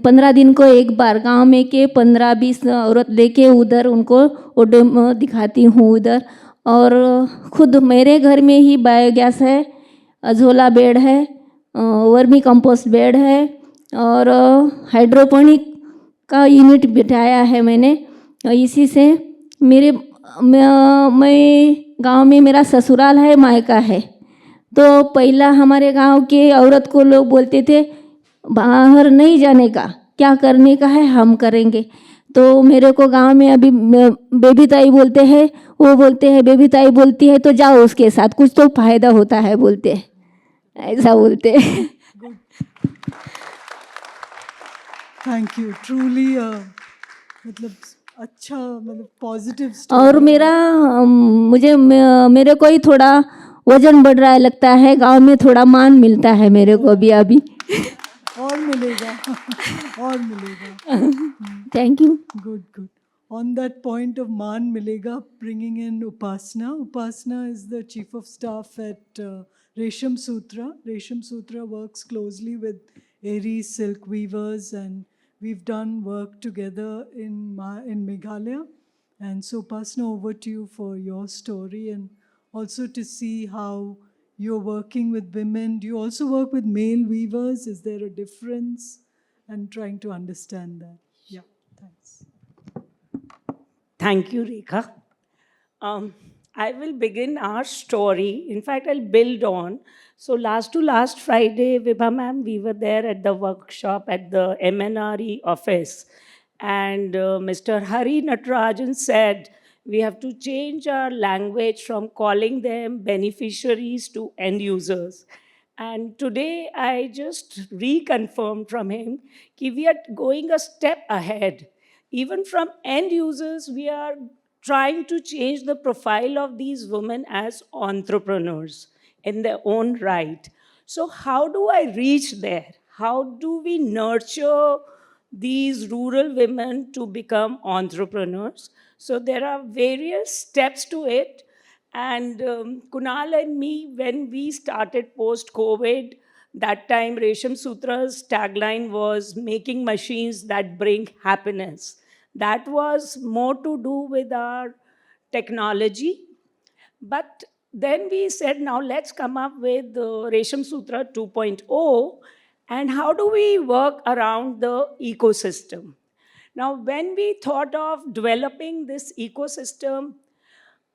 15 दिन को एक बार गांव में के 15-20 औरत लेके उधर उनको वो डेमो दिखाती हूँ उधर। और खुद मेरे घर में ही बायोगैस है, झोला बेड है, वर्मी कंपोस्ट बेड है और हाइड्रोपोनिक का यूनिट बिठाया है मैंने। इसी से मेरे मैं गांव में मेरा ससुराल है, मायका है। तो पहला हमारे गांव के औरत को लोग बोलते थे बाहर नहीं जाने का, क्या करने का है हम करेंगे। तो मेरे को गांव में अभी बेबी ताई बोलते हैं, वो बोलते हैं बेबी ताई बोलती है तो जाओ उसके साथ, कुछ तो फायदा होता है बोलते हैं, ऐसा बोलते हैं। थैंक यू, ट्रूली मतलब अच्छा, मतलब पॉजिटिव और मेरा मेरे को ही थोड़ा वजन बढ़ रहा है लगता है, गांव में थोड़ा मान मिलता है मेरे को भी अभी। और मिलेगा और मिलेगा। Thank you. Good, good. On that point of Man Milega, bringing in Upasna. Upasna is the Chief of Staff at Resham Sutra. Resham Sutra works closely with Aries Silk Weavers, and we've done work together in Meghalaya. And so, Upasna, over to you for your story and also to see how you're working with women. Do you also work with male weavers? Is there a difference? And trying to understand that. Yeah, thanks. Thank you, Rekha. I will begin our story. In fact, I'll build on. So, last to last Friday, Vibha ma'am, we were there at the workshop at the MNRE office. And Mr. Hari Natarajan said, we have to change our language from calling them beneficiaries to end users. And today I just reconfirmed from him that we are going a step ahead. Even from end users, we are trying to change the profile of these women as entrepreneurs in their own right. So, how do I reach there? How do we nurture these rural women to become entrepreneurs? So, there are various steps to it. And Kunal and me, when we started post COVID, that time Resham Sutra's tagline was making machines that bring happiness. That was more to do with our technology. But then we said, now let's come up with the Resham Sutra 2.0, and how do we work around the ecosystem? Now, when we thought of developing this ecosystem,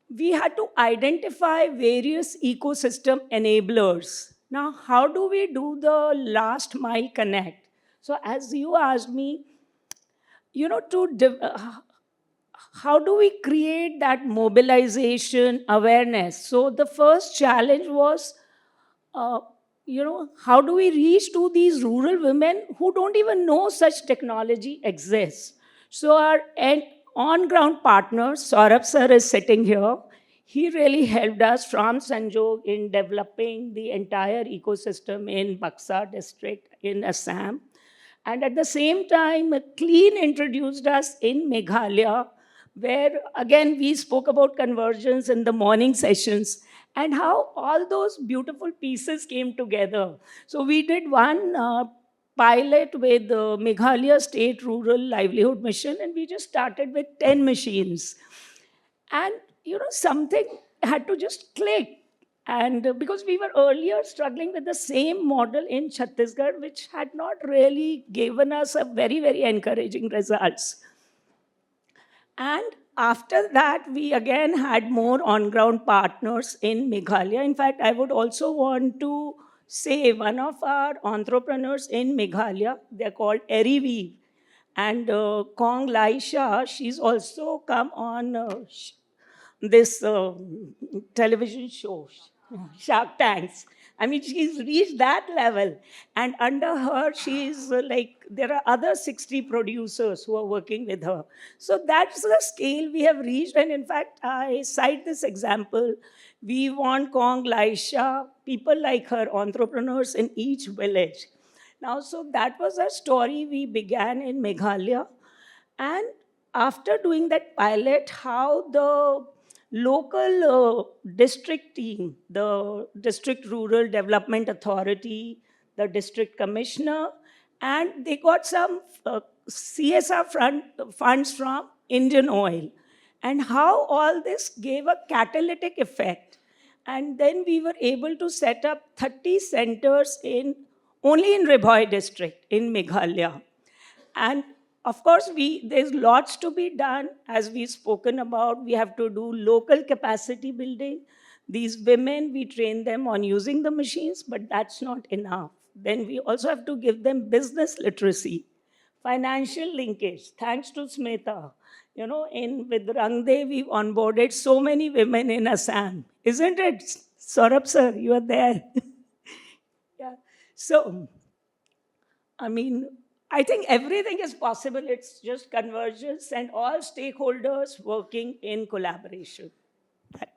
we had to identify various ecosystem enablers. Now, how do we do the last mile connect? So, as you asked me, how do we create that mobilization awareness? So, the first challenge was, how do we reach to these rural women who don't even know such technology exists? So, our on-ground partner, Saurabh sir, is sitting here. He really helped us from Sanjog in developing the entire ecosystem in Buxa district in Assam. And at the same time, Clean introduced us in Meghalaya, where again we spoke about convergence in the morning sessions and how all those beautiful pieces came together. So we did one pilot with the Meghalaya State Rural Livelihood Mission, and we just started with 10 machines. And something had to just click. And because we were earlier struggling with the same model in Chhattisgarh, which had not really given us a very, very encouraging results. And after that, we again had more on-ground partners in Meghalaya. In fact, I would also want to say one of our entrepreneurs in Meghalaya, they're called Eriweave. And Kong Laisha, she's also come on this television show, Shark Tanks. I mean, she's reached that level. And under her, she's there are other 60 producers who are working with her. So that's the scale we have reached. And in fact, I cite this example. We want Kong Laisha, people like her, entrepreneurs in each village. Now, so that was a story we began in Meghalaya. And after doing that pilot, how the local district team, the District Rural Development Authority, the district commissioner, and they got some CSR funds from Indian Oil. And how all this gave a catalytic effect. And then we were able to set up 30 centers only in Ribhoi district in Meghalaya. And of course, there's lots to be done, as we've spoken about. We have to do local capacity building. These women, we train them on using the machines, but that's not enough. Then we also have to give them business literacy, financial linkage. Thanks to Smita, with Rangde, we've onboarded so many women in Assam, isn't it? Saurabh sir, you are there. Yeah. So, I think everything is possible. It's just convergence and all stakeholders working in collaboration.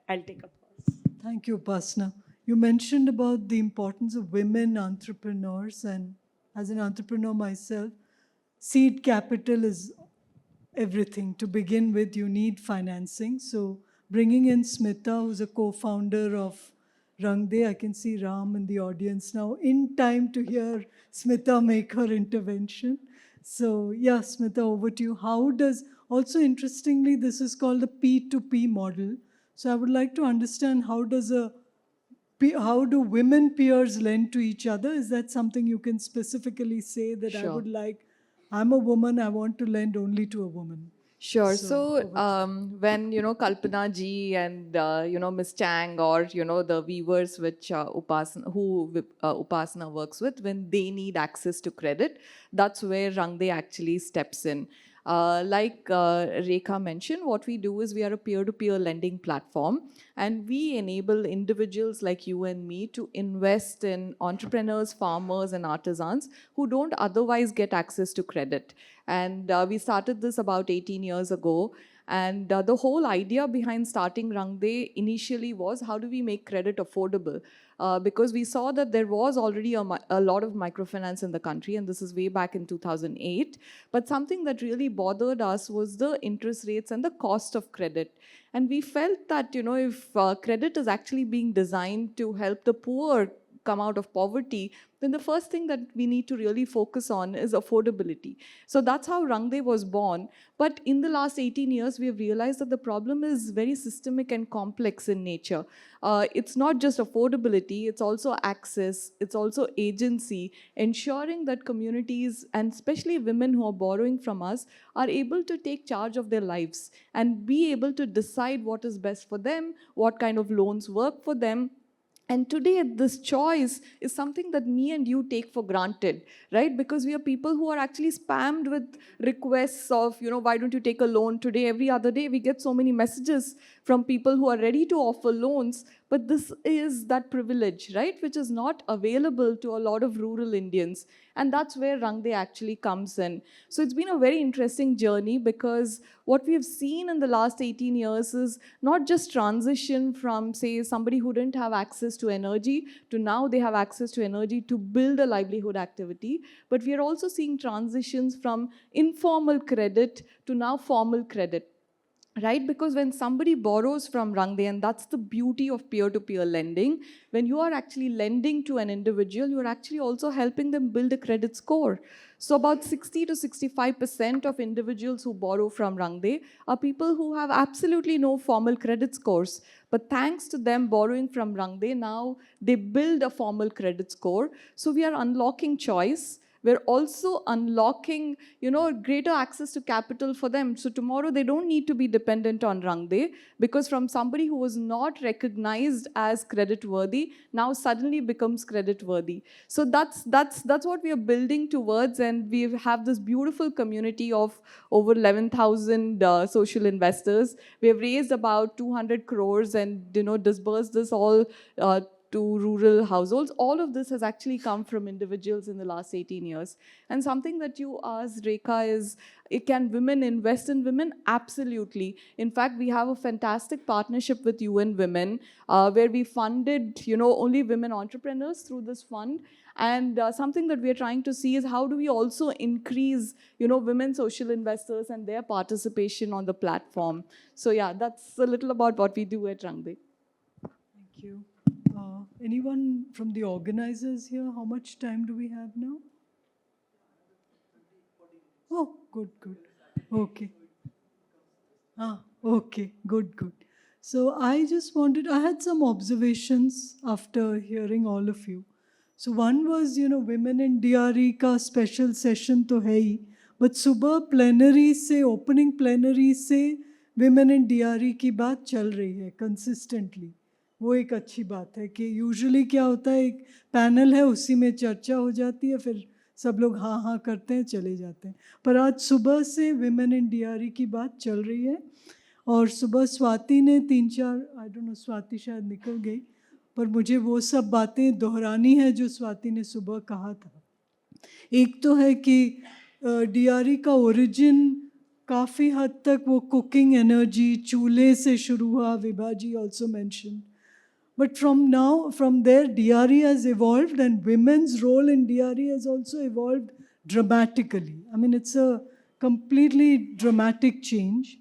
I'll take a pause. Thank you, Upasana. You mentioned about the importance of women entrepreneurs, and as an entrepreneur myself, seed capital is everything. To begin with, you need financing. So bringing in Smita, who's a co-founder of Rangde, I can see Ram in the audience now, in time to hear Smita make her intervention. So yeah, Smita, over to you. How does, also interestingly, this is called the P2P model. So I would like to understand how do women peers lend to each other? Is that something you can specifically say that I would like, I'm a woman, I want to lend only to a woman? Sure. So, So, when, Kalpana ji and, Miss Chang or, the weavers which Upasana works with, when they need access to credit, that's where Rangde actually steps in. Like Rekha mentioned, what we do is we are a peer-to-peer lending platform, and we enable individuals like you and me to invest in entrepreneurs, farmers, and artisans who don't otherwise get access to credit. And we started this about 18 years ago. And the whole idea behind starting Rangde initially was, how do we make credit affordable? Because we saw that there was already a lot of microfinance in the country, and this is way back in 2008. But something that really bothered us was the interest rates and the cost of credit. And we felt that, if credit is actually being designed to help the poor come out of poverty, then the first thing that we need to really focus on is affordability. So that's how Rangde was born. But in the last 18 years, we have realized that the problem is very systemic and complex in nature. It's not just affordability, it's also access, it's also agency, ensuring that communities, and especially women who are borrowing from us, are able to take charge of their lives and be able to decide what is best for them, what kind of loans work for them. And today, this choice is something that me and you take for granted, right? Because we are people who are actually spammed with requests of, why don't you take a loan today? Every other day, we get so many messages from people who are ready to offer loans. But this is that privilege, right? Which is not available to a lot of rural Indians. And that's where Rangde actually comes in. So it's been a very interesting journey, because what we have seen in the last 18 years is not just transition from, say, somebody who didn't have access to energy to now they have access to energy to build a livelihood activity. But we are also seeing transitions from informal credit to now formal credit. Right? Because when somebody borrows from Rangde, and that's the beauty of peer-to-peer lending, when you are actually lending to an individual, you are actually also helping them build a credit score. So about 60 to 65% of individuals who borrow from Rangde are people who have absolutely no formal credit scores. But thanks to them borrowing from Rangde, now they build a formal credit score. So we are unlocking choice. We're also unlocking, greater access to capital for them. So tomorrow they don't need to be dependent on Rangde, because from somebody who was not recognized as credit worthy, now suddenly becomes credit worthy. So that's what we are building towards, and we have this beautiful community of over 11,000 social investors. We have raised about 200 crores and disbursed this all to rural households. All of this has actually come from individuals in the last 18 years. And something that you asked, Rekha, is can women invest in women? Absolutely. In fact, we have a fantastic partnership with UN Women where we funded, only women entrepreneurs through this fund. And something that we are trying to see is how do we also increase, women social investors and their participation on the platform. So yeah, that's a little about what we do at Rangde. Thank you. Anyone from the organizers here? How much time do we have now? Oh, good, good. Okay. Okay, good. So I had some observations after hearing all of you. So one was, women in DRE का special session तो है ही, but सुबह plenary से, opening plenary से women in DRE की बात चल रही है consistently. वो एक अच्छी बात है कि यूजुअली क्या होता है, एक पैनल है, उसी में चर्चा हो जाती है, फिर सब लोग हाँ करते हैं, चले जाते हैं. पर आज सुबह से विमेन इन DRE की बात चल रही है. और सुबह स्वाति ने 3-4, आई डोंट नो, स्वाति शायद निकल गई, पर मुझे वो सब बातें दोहरानी है जो स्वाति ने सुबह कहा था. एक तो है कि DRE का ओरिजिन काफ़ी हद तक वो कुकिंग एनर्जी चूल्हे से शुरू हुआ, विभाजी also mention. But from there, DRE has evolved and women's role in DRE has also evolved dramatically. I mean, it's a completely dramatic change.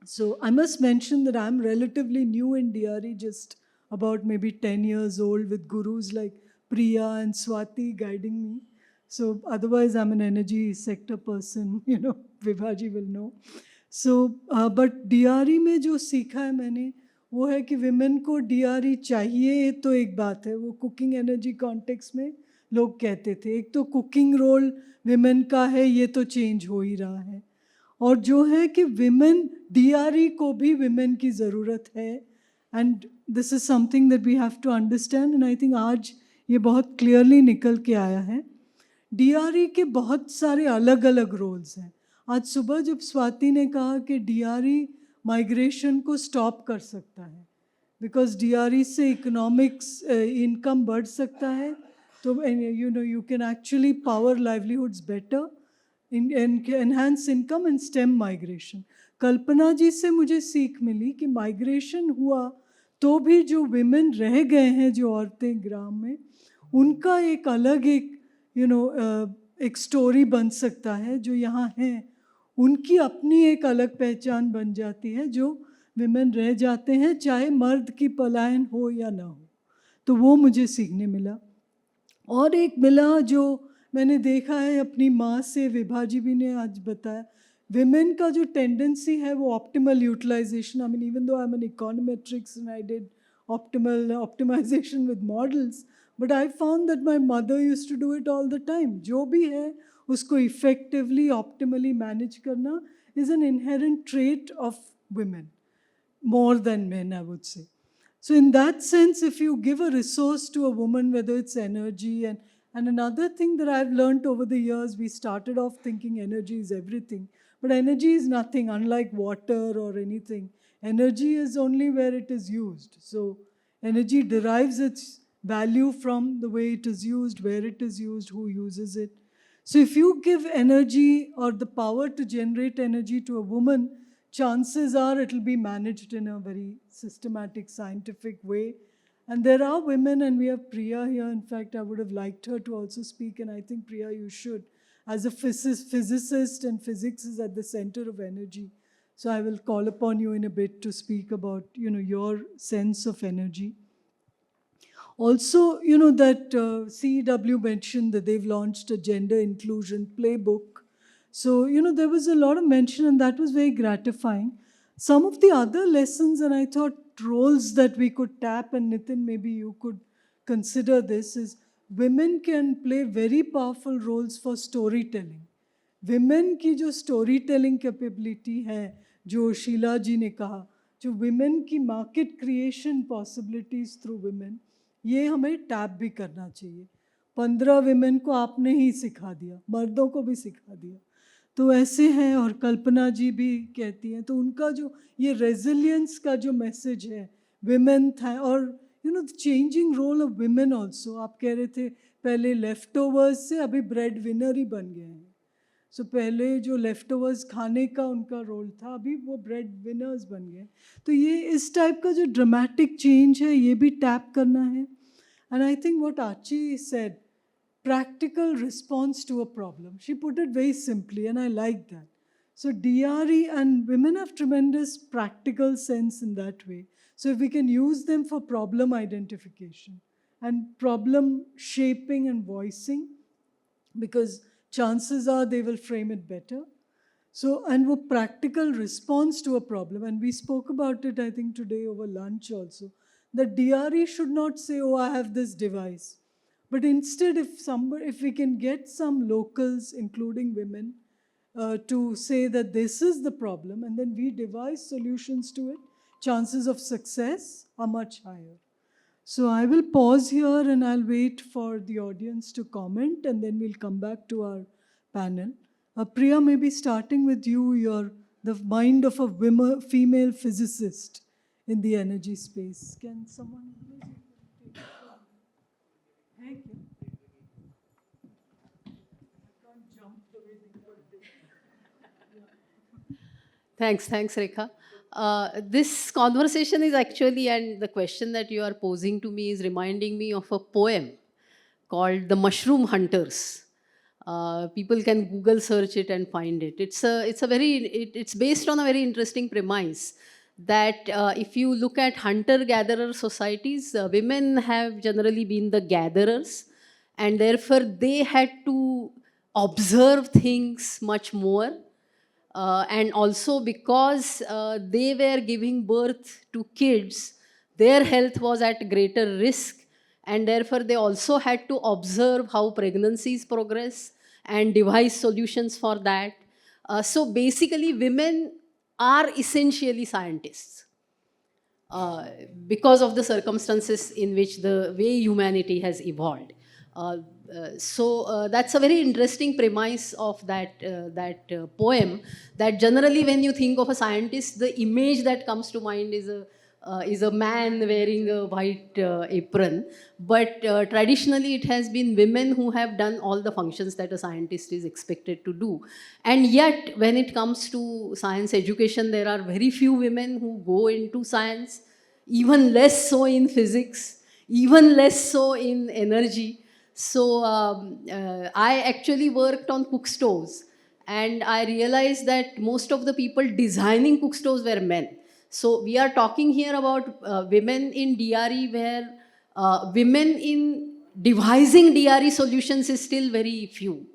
So I must mention that I'm relatively new in DRE, just about maybe 10 years old, with gurus like Priya and Swati guiding me. So otherwise, I'm an energy sector person, Vibhaji will know. So, but DRE में जो सीखा है मैंने, वो है कि women को DRE चाहिए, तो एक बात है, वो कुकिंग एनर्जी कॉन्टेक्स्ट में लोग कहते थे. एक तो कुकिंग रोल विमेन का है, ये तो चेंज हो ही रहा है. और जो है कि विमेन DRE को भी विमेन की ज़रूरत है. And this is something that we have to understand, and I think आज ये बहुत क्लियरली निकल के आया है. DRE के बहुत सारे अलग अलग रोल्स हैं. आज सुबह जब स्वाति ने कहा कि DRE माइग्रेशन को स्टॉप कर सकता है, बिकॉज DRE से इकोनॉमिक्स इनकम बढ़ सकता है, तो you can actually power livelihoods better, enhance income and stem migration. Kalpana ji से मुझे सीख मिली कि माइग्रेशन हुआ तो भी जो विमेन रह गए हैं, जो औरतें ग्राम में, उनका एक अलग एक स्टोरी बन सकता है. जो यहाँ हैं उनकी अपनी एक अलग पहचान बन जाती है. जो विमेन रह जाते हैं, चाहे मर्द की पलायन हो या ना हो, तो वो मुझे सीखने मिला. और एक मिला जो मैंने देखा है अपनी माँ से, विभाजी भी ने आज बताया, विमेन का जो टेंडेंसी है वो optimal utilization. I mean, even though I am an econometrics and I did optimization with models, but I found that my mother used to do it all the time. जो भी है उसको effectively optimally manage करना is an inherent trait of women, more than men, I would say. So in that sense, if you give a resource to a woman, whether it's energy, and another thing that I've learned over the years, we started off thinking energy is everything, but energy is nothing, unlike water or anything. Energy is only where it is used. So energy derives its value from the way it is used, where it is used, who uses it. So if you give energy or the power to generate energy to a woman, chances are it will be managed in a very systematic, scientific way. And there are women, and we have Priya here. In fact, I would have liked her to also speak, and I think, Priya, you should. As a physicist, and physics is at the center of energy. So I will call upon you in a bit to speak about, your sense of energy. Also, that CEW mentioned that they've launched a gender inclusion playbook. So, there was a lot of mention, and that was very gratifying. Some of the other lessons, and I thought roles that we could tap, and Nitin, maybe you could consider this, is women can play very powerful roles for storytelling. Women की जो storytelling capability है, जो शीला जी ने कहा, जो women की market creation possibilities through women, ये हमें टैप भी करना चाहिए. 15 विमेन को आपने ही सिखा दिया, मर्दों को भी सिखा दिया, तो ऐसे हैं. और कल्पना जी भी कहती हैं, तो उनका जो ये रेजिलियंस का जो मैसेज है, विमेन था, और you know, the changing role of women also. आप कह रहे थे पहले leftovers से अभी bread winner ही बन गए हैं. So पहले जो leftovers खाने का उनका रोल था, अभी वो bread winners बन गए. तो ये इस टाइप का जो dramatic change है, ये भी tap करना है. And I think what Archie said, practical response to a problem. She put it very simply, and I like that. So DRE, and women have tremendous practical sense in that way. So if we can use them for problem identification and problem shaping and voicing, because chances are they will frame it better. So, and wo practical response to a problem, and we spoke about it, I think, today over lunch also, that DRE should not say, oh, I have this device. But instead, if we can get some locals, including women, to say that this is the problem, and then we devise solutions to it, chances of success are much higher. So I will pause here and I'll wait for the audience to comment, and then we'll come back to our panel. Priya, maybe starting with you, the mind of a female physicist in the energy space. Can someone take it? Thank you. Thanks, Rekha. This conversation is actually, and the question that you are posing to me is reminding me of a poem called The Mushroom Hunters. People can Google search it and find it. It's based on a very interesting premise that if you look at hunter-gatherer societies, women have generally been the gatherers, and therefore they had to observe things much more. And also because they were giving birth to kids, their health was at greater risk, and therefore they also had to observe how pregnancies progress and devise solutions for that. So basically, women are essentially scientists because of the circumstances in which the way humanity has evolved. So that's a very interesting premise of that poem, that generally when you think of a scientist, the image that comes to mind is a man wearing a white apron. But traditionally it has been women who have done all the functions that a scientist is expected to do. And yet when it comes to science education, there are very few women who go into science, even less so in physics, even less so in energy. So I actually worked on cook stoves, and I realized that most of the people designing cook stoves were men. So we are talking here about women in DRE, where women in devising DRE solutions is still very few.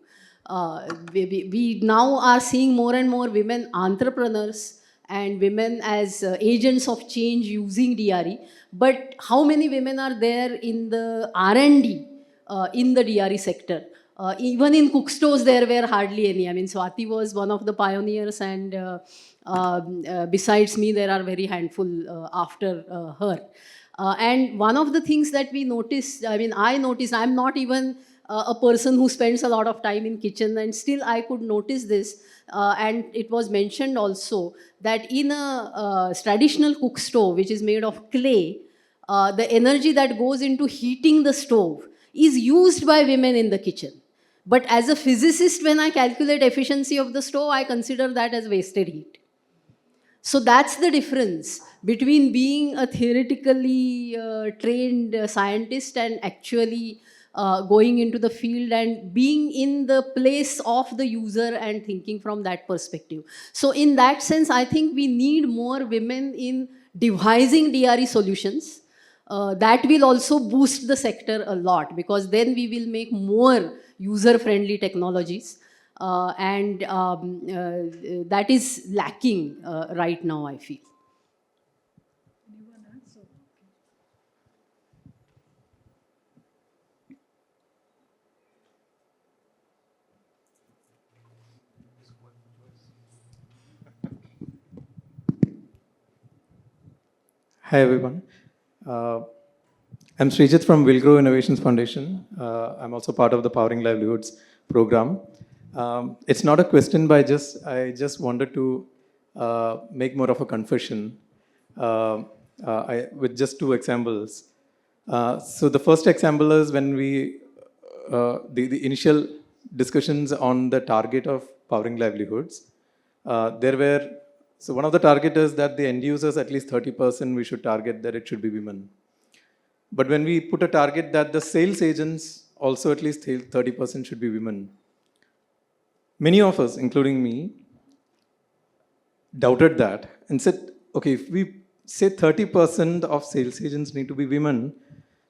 We now are seeing more and more women entrepreneurs and women as agents of change using DRE. But how many women are there in the R&D in the DRE sector? Even in cook stoves, there were hardly any. I mean, Swati was one of the pioneers, and besides me, there are very handful after her. And one of the things that we noticed, I noticed, I'm not even a person who spends a lot of time in kitchen, and still I could notice this. And it was mentioned also that in a traditional cook stove, which is made of clay, the energy that goes into heating the stove is used by women in the kitchen. But as a physicist, when I calculate efficiency of the stove, I consider that as wasted heat. So that's the difference between being a theoretically trained scientist and actually going into the field and being in the place of the user and thinking from that perspective. So in that sense, I think we need more women in devising DRE solutions. That will also boost the sector a lot, because then we will make more user-friendly technologies. And that is lacking right now, I feel. Hi, everyone. I'm Srijit from Wilgrow Innovations Foundation. I'm also part of the Powering Livelihoods program. It's not a question, but I just wanted to make more of a confession with just two examples. So the first example is when the initial discussions on the target of powering livelihoods, so one of the target is that the end users, at least 30%, we should target that it should be women. But when we put a target that the sales agents also at least 30% should be women, many of us, including me, doubted that and said, okay, if we say 30% of sales agents need to be women,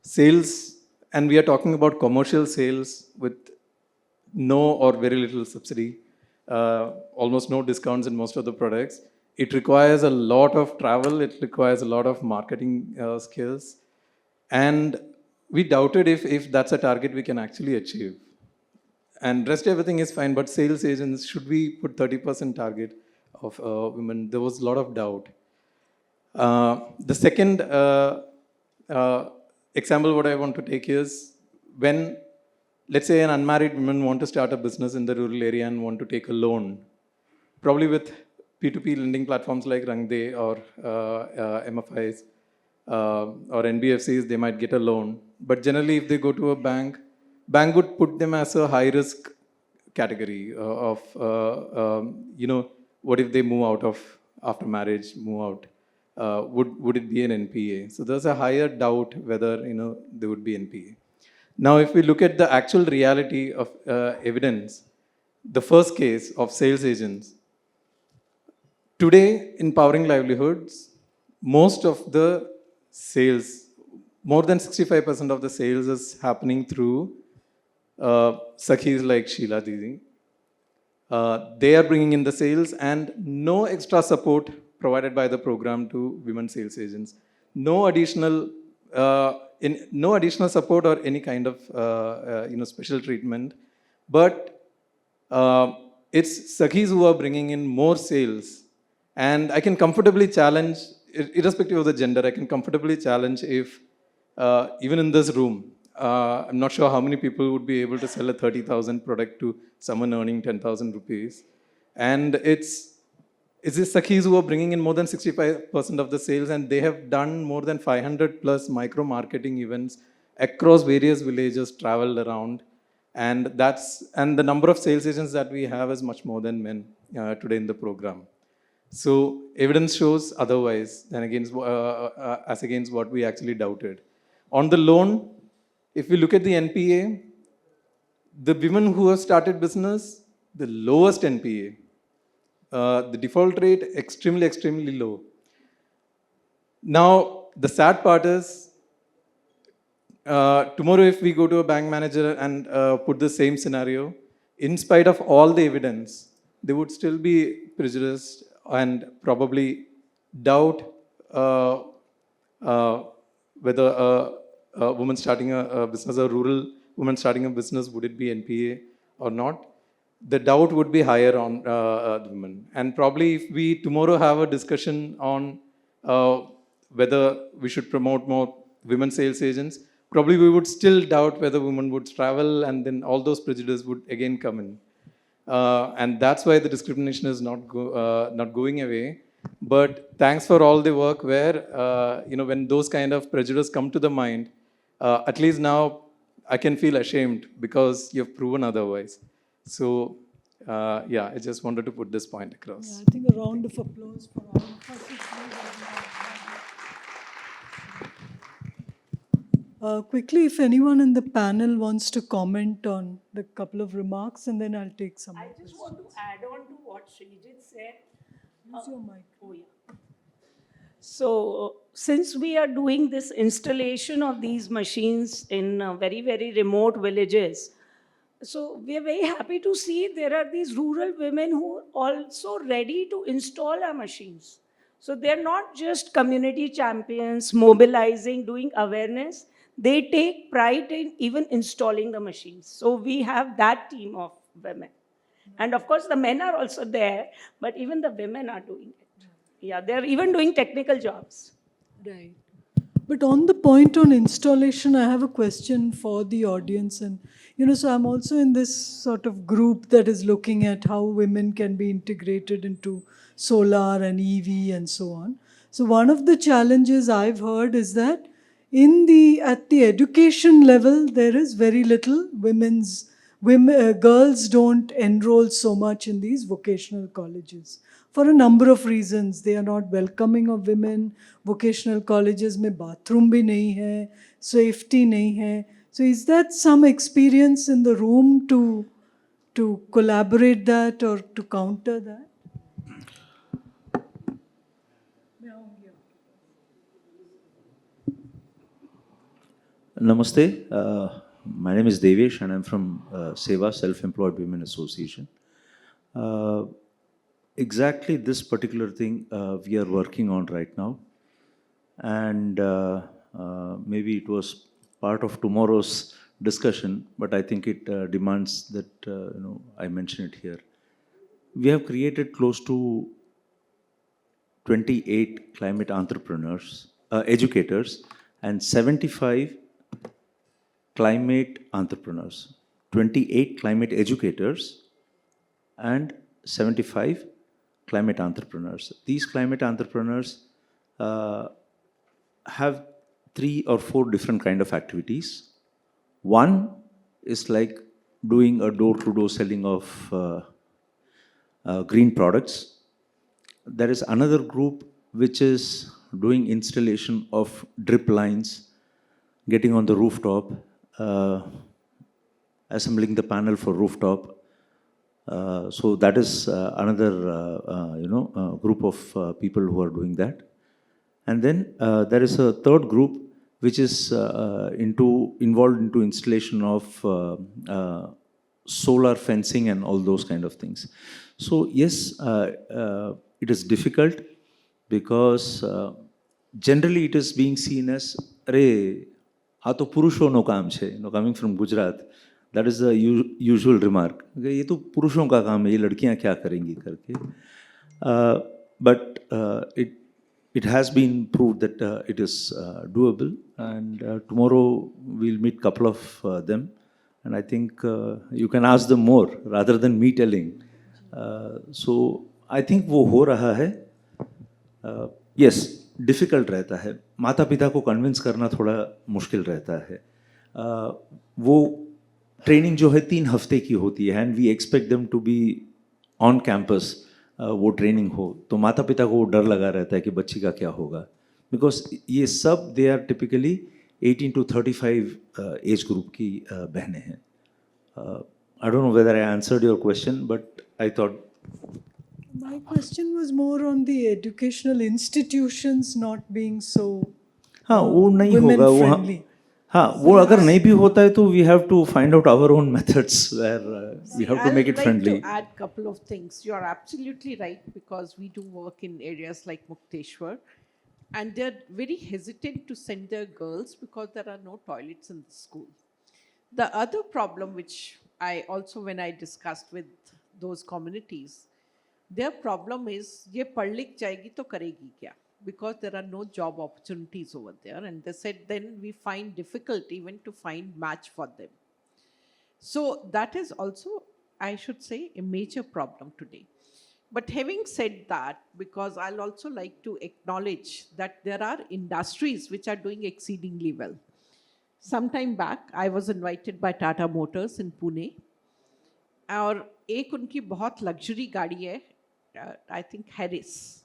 sales, and we are talking about commercial sales with no or very little subsidy, almost no discounts in most of the products. It requires a lot of travel, it requires a lot of marketing skills. And we doubted if that's a target we can actually achieve. And rest everything is fine, but sales agents, should we put 30% target of women? There was a lot of doubt. The second example what I want to take is when, let's say, an unmarried woman want to start a business in the rural area and want to take a loan, probably with P2P lending platforms like Rangde or MFIs or NBFCs, they might get a loan. But generally, if they go to a bank would put them as a high risk category of, what if they move out of after marriage, move out? Would it be an NPA? So there's a higher doubt whether there would be NPA. Now, if we look at the actual reality of evidence, the first case of sales agents, today in Powering Livelihoods, most of the sales, more than 65% of the sales is happening through Sakhis like Sheila Didi. They are bringing in the sales and no extra support provided by the program to women sales agents. No additional support or any kind of special treatment. But it's Sakhis who are bringing in more sales. And I can comfortably challenge, irrespective of the gender, I can comfortably challenge if even in this room, I'm not sure how many people would be able to sell a 30,000 product to someone earning 10,000 rupees. And it's the Sakhis who are bringing in more than 65% of the sales, and they have done more than 500 plus micro marketing events across various villages, traveled around. And the number of sales agents that we have is much more than men today in the program. So evidence shows otherwise than against what we actually doubted. On the loan, if we look at the NPA, the women who have started business, the lowest NPA, the default rate extremely, extremely low. Now, the sad part is, tomorrow if we go to a bank manager and put the same scenario, in spite of all the evidence, they would still be prejudiced and probably doubt whether a woman starting a business, a rural woman starting a business, would it be NPA or not? The doubt would be higher on the women. And probably if we tomorrow have a discussion on whether we should promote more women sales agents, probably we would still doubt whether women would travel, and then all those prejudices would again come in. And that's why the discrimination is not going away. But thanks for all the work where, when those kind of prejudices come to the mind, at least now I can feel ashamed because you've proven otherwise. So, I just wanted to put this point across. Yeah, I think a round of applause for all of us. Quickly, if anyone in the panel wants to comment on the couple of remarks, and then I'll take some. I just want to add on to what Srijit said. Use your mic. Oh, yeah. So, since we are doing this installation of these machines in very, very remote villages, so we are very happy to see there are these rural women who are also ready to install our machines. So they're not just community champions, mobilizing, doing awareness. They take pride in even installing the machines. So we have that team of women. And of course, the men are also there, but even the women are doing it. Yeah, they're even doing technical jobs. Right. But on the point on installation, I have a question for the audience. And, so I'm also in this sort of group that is looking at how women can be integrated into solar and EV and so on. So one of the challenges I've heard is that at the education level, there is very little girls don't enroll so much in these vocational colleges for a number of reasons. They are not welcoming of women. Vocational colleges में bathroom भी नहीं है, safety नहीं है. So is that some experience in the room to collaborate that or to counter that? Namaste. My name is Devesh and I'm from Seva, Self-Employed Women Association. Exactly this particular thing we are working on right now. And maybe it was part of tomorrow's discussion, but I think it demands that I mention it here. We have created close to 28 climate entrepreneurs, educators, and 75 climate entrepreneurs, 28 climate educators, and 75 climate entrepreneurs. These climate entrepreneurs have 3 or 4 different kind of activities. One is like doing a door-to-door selling of green products. There is another group which is doing installation of drip lines, getting on the rooftop, assembling the panel for rooftop. So that is another group of people who are doing that. And then there is a third group which is involved into installation of solar fencing and all those kind of things. So yes, it is difficult because generally it is being seen as આ તો પુરુષોનો કામ છે, coming from Gujarat, that is the usual remark. ये तो पुरुषों का काम है, ये लड़कियां क्या करेंगी करके. But it has been proved that it is doable, and tomorrow we'll meet couple of them, and I think you can ask them more rather than me telling. So I think वो हो रहा है. Yes, difficult रहता है, माता पिता को convince करना थोड़ा मुश्किल रहता है. वो ट्रेनिंग जो है 3 हफ्ते की होती है, and we expect them to be on campus. वो ट्रेनिंग हो तो माता पिता को डर लगा रहता है कि बच्ची का क्या होगा, बिकॉज ये सब they are typically 18 to 35 age group की बहनें हैं. I don't know whether I answered your question, but I thought. My question was more on the educational institutions not being so हाँ वो नहीं women होगा, वो friendly. हाँ वो अगर नहीं भी होता है तो we have to find out our own methods where we have to make it friendly. I'd like to add a couple of things. You are absolutely right, because we do work in areas like Mukteshwar, and they're very hesitant to send their girls because there are no toilets in the school. The other problem, which I also, when I discussed with those communities, their problem is ये पढ़ लिख जाएगी तो करेगी क्या, because there are no job opportunities over there, and they said then we find difficult even to find match for them. So that is also, I should say, a major problem today. But having said that, because I'll also like to acknowledge that there are industries which are doing exceedingly well. Sometime back I was invited by Tata Motors in Pune, और एक उनकी बहुत luxury गाड़ी है, I think Harris,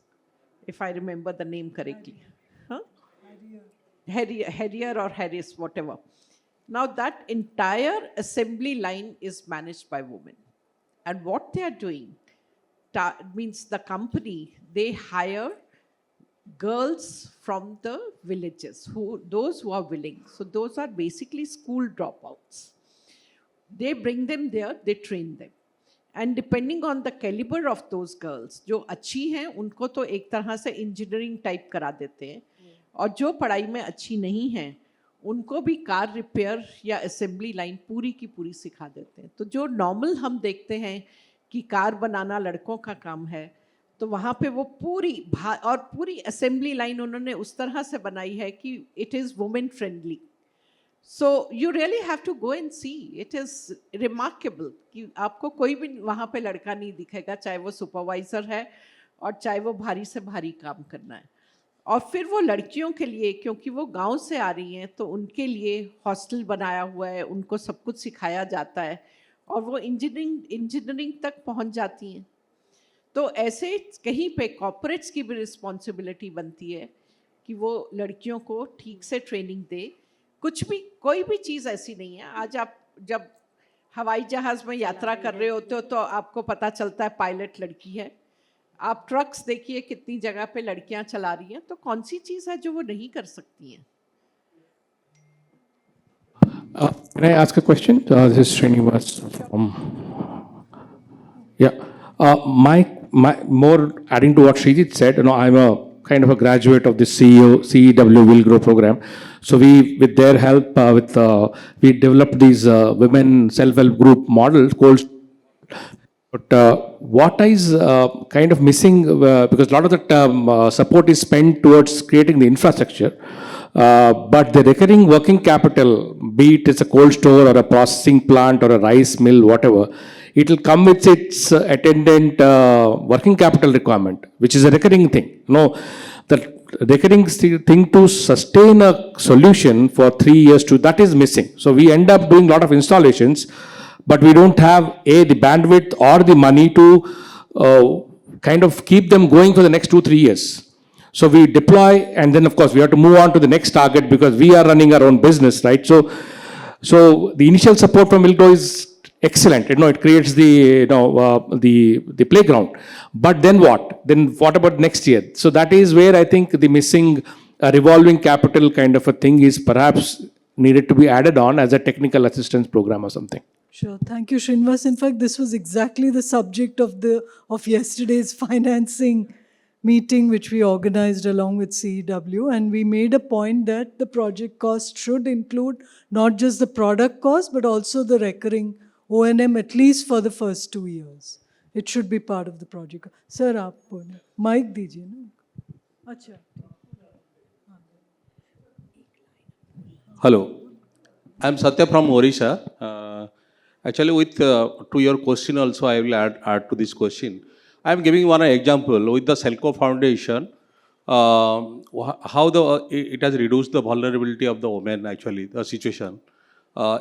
if I remember the name correctly. Huh? Harrier or Harris, whatever. Now that entire assembly line is managed by women. And what they are doing means the company, they hire girls from the villages, those who are willing. So those are basically school dropouts. They bring them there, they train them. And depending on the caliber of those girls, जो अच्छी हैं उनको तो एक तरह से engineering type करा देते हैं, और जो पढ़ाई में अच्छी नहीं हैं उनको भी कार रिपेयर या असेंबली लाइन पूरी की पूरी सिखा देते हैं. तो जो नॉर्मल हम देखते हैं कि कार बनाना लड़कों का काम है, तो वहाँ पे वो पूरी असेंबली लाइन उन्होंने उस तरह से बनाई है कि it is women friendly. So you really have to go and see. It is remarkable कि आपको कोई भी वहाँ पे लड़का नहीं दिखेगा, चाहे वो सुपरवाइज़र है और चाहे वो भारी से भारी काम करना है. और फिर वो लड़कियों के लिए, क्योंकि वो गांव से आ रही हैं, तो उनके लिए हॉस्टल बनाया हुआ है, उनको सब कुछ सिखाया जाता है और वो इंजीनियरिंग तक पहुंच जाती हैं। तो ऐसे कहीं पे कॉर्पोरेट्स की भी रिस्पॉन्सिबिलिटी बनती है कि वो लड़कियों को ठीक से ट्रेनिंग दे। कुछ भी, कोई भी चीज़ ऐसी नहीं है। आज आप जब हवाई जहाज़ में यात्रा कर रहे होते हो तो आपको पता चलता है पायलट लड़की है। आप ट्रक्स देखिए कितनी जगह पे लड़कियां चला रही हैं, तो कौन सी चीज़ है जो वो नहीं कर सकती हैं? Can I ask a question? This is Srinivas from. Yeah. My more adding to what Srijit said, I'm a kind of a graduate of the CEW Will Grow program. So we, with their help, we developed these women self-help group models called. But what is kind of missing, because a lot of the support is spent towards creating the infrastructure, but the recurring working capital, be it it's a cold store or a processing plant or a rice mill, whatever, it will come with its attendant working capital requirement, which is a recurring thing. The recurring thing to sustain a solution for 3 years that is missing. So we end up doing a lot of installations, but we don't have the bandwidth or the money to kind of keep them going for the next 2-3 years. So we deploy, and then of course we have to move on to the next target because we are running our own business, right? So the initial support from Wilco is excellent. It creates the the playground. But then what? Then what about next year? So that is where I think the missing revolving capital kind of a thing is perhaps needed to be added on as a technical assistance program or something. Sure. Thank you, Srinivas. In fact, this was exactly the subject of yesterday's financing meeting, which we organized along with CEW, and we made a point that the project cost should include not just the product cost, but also the recurring O&M, at least for the first 2 years. It should be part of the project. Sir, आप बोले, mic दीजिए ना. अच्छा. Hello, I'm Satya from Odisha. Actually, with to your question also, I will add to this question. I am giving one example with the Selco Foundation. How it has reduced the vulnerability of the women. Actually, the situation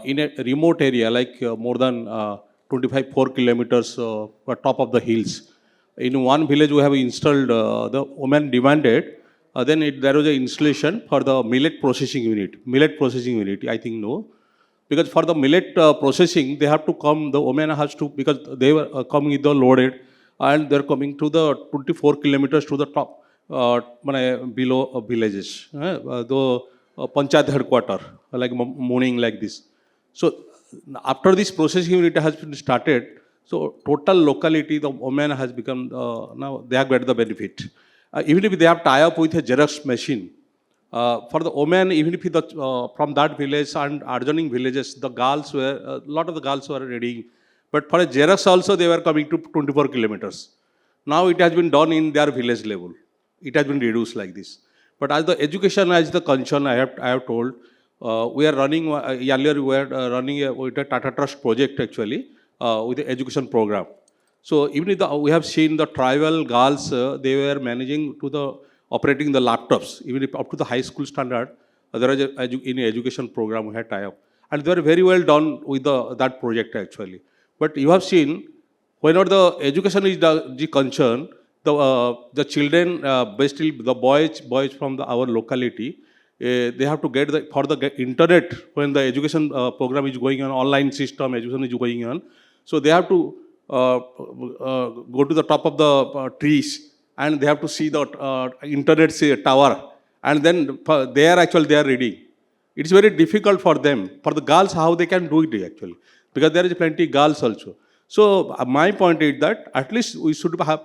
in a remote area like more than 4 kilometers top of the hills. In one village, we have installed the women demanded. Then there was an installation for the millet processing unit. Millet processing unit, I think no. Because for the millet processing, they have to come, the women has to, because they were coming with the loaded, and they're coming to the 24 kilometers to the top, below villages, the panchayat headquarter, like morning like this. So after this processing unit has been started, so total locality, the women has become, now they have got the benefit. Even if they have tie up with a Xerox machine, for the women, even if from that village and adjoining villages, the girls were, a lot of the girls were reading. But for a Xerox also, they were coming to 24 kilometers. Now it has been done in their village level. It has been reduced like this. But as the education, as the concern, I have told, we are running, earlier we were running with a Tata Trust project actually, with the education program. So even if we have seen the tribal girls, they were managing to operating the laptops, even if up to the high school standard, there is in education program we had tie up. And they were very well done with that project actually. But you have seen, whenever the education is the concern, the children, basically the boys from our locality, they have to get for the internet when the education program is going on, online system education is going on. So they have to go to the top of the trees and they have to see the internet tower, and then they are reading. It's very difficult for them. For the girls, how they can do it actually, because there is plenty girls also. So my point is that at least we should have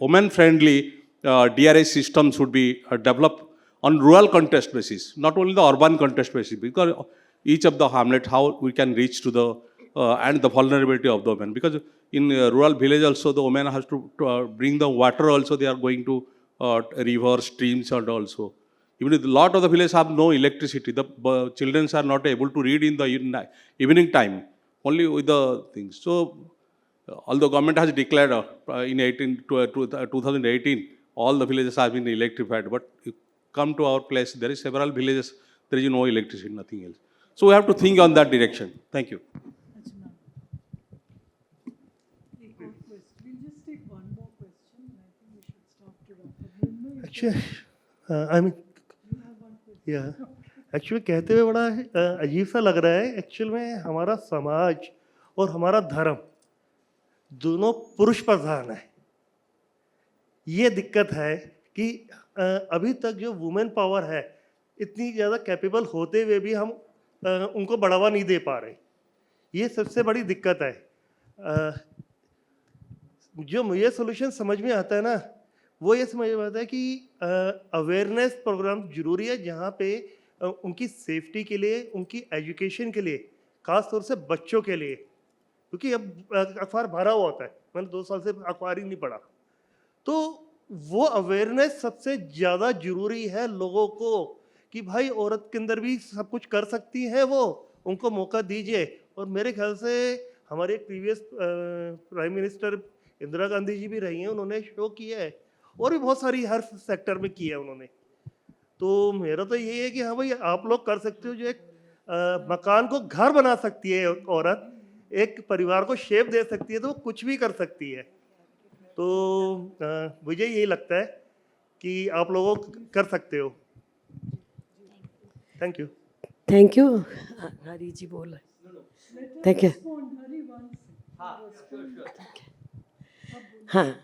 women-friendly DRS system should be developed on rural contest basis, not only the urban contest basis, because each of the hamlet, how we can reach to the and the vulnerability of the women. Because in rural village also, the women has to bring the water also, they are going to river, streams and also. Even if a lot of the villages have no electricity, the children are not able to read in the evening time, only with the things. So, although government has declared in 2018 all the villages have been electrified. But you come to our place, there is several villages, there is no electricity, nothing else. So we have to think on that direction. Thank you. We'll just take one more question. I think we should stop to wrap up. Actually, I mean, yeah. Actually कहते हुए बड़ा अजीब सा लग रहा है. Actual में हमारा समाज और हमारा धर्म दोनों पुरुष प्रधान है. ये दिक्कत है कि अभी तक जो वुमेन पावर है, इतनी ज़्यादा कैपेबल होते हुए भी हम उनको बढ़ावा नहीं दे पा रहे. ये सबसे बड़ी दिक्कत है. जो मुझे सोल्यूशन समझ में आता है ना, वो ये समझ में आता है कि अवेयरनेस प्रोग्राम जरूरी है, जहाँ पे उनकी सेफ्टी के लिए, उनकी एजुकेशन के लिए, ख़ास तौर से बच्चों के लिए, क्योंकि अब अखबार भरा हुआ होता है. मैंने 2 साल से अखबार ही नहीं पढ़ा. तो वो अवेयरनेस सबसे ज़्यादा ज़रूरी है लोगों को, कि भाई औरत के अंदर भी सब कुछ कर सकती है, वो उनको मौका दीजिए. और मेरे ख्याल से हमारे previous prime minister Indira Gandhi ji भी रही हैं, उन्होंने शो किया है, और भी बहुत सारी हर सेक्टर में किया है उन्होंने. तो मेरा तो यही है कि हाँ भाई, आप लोग कर सकते हो. जो एक मकान को घर बना सकती है औरत, एक परिवार को शेप दे सकती है, तो वो कुछ भी कर सकती है. तो मुझे यही लगता है कि आप लोगों कर सकते हो. Thank you. Thank you. Hari ji बोल. Thank you. हाँ,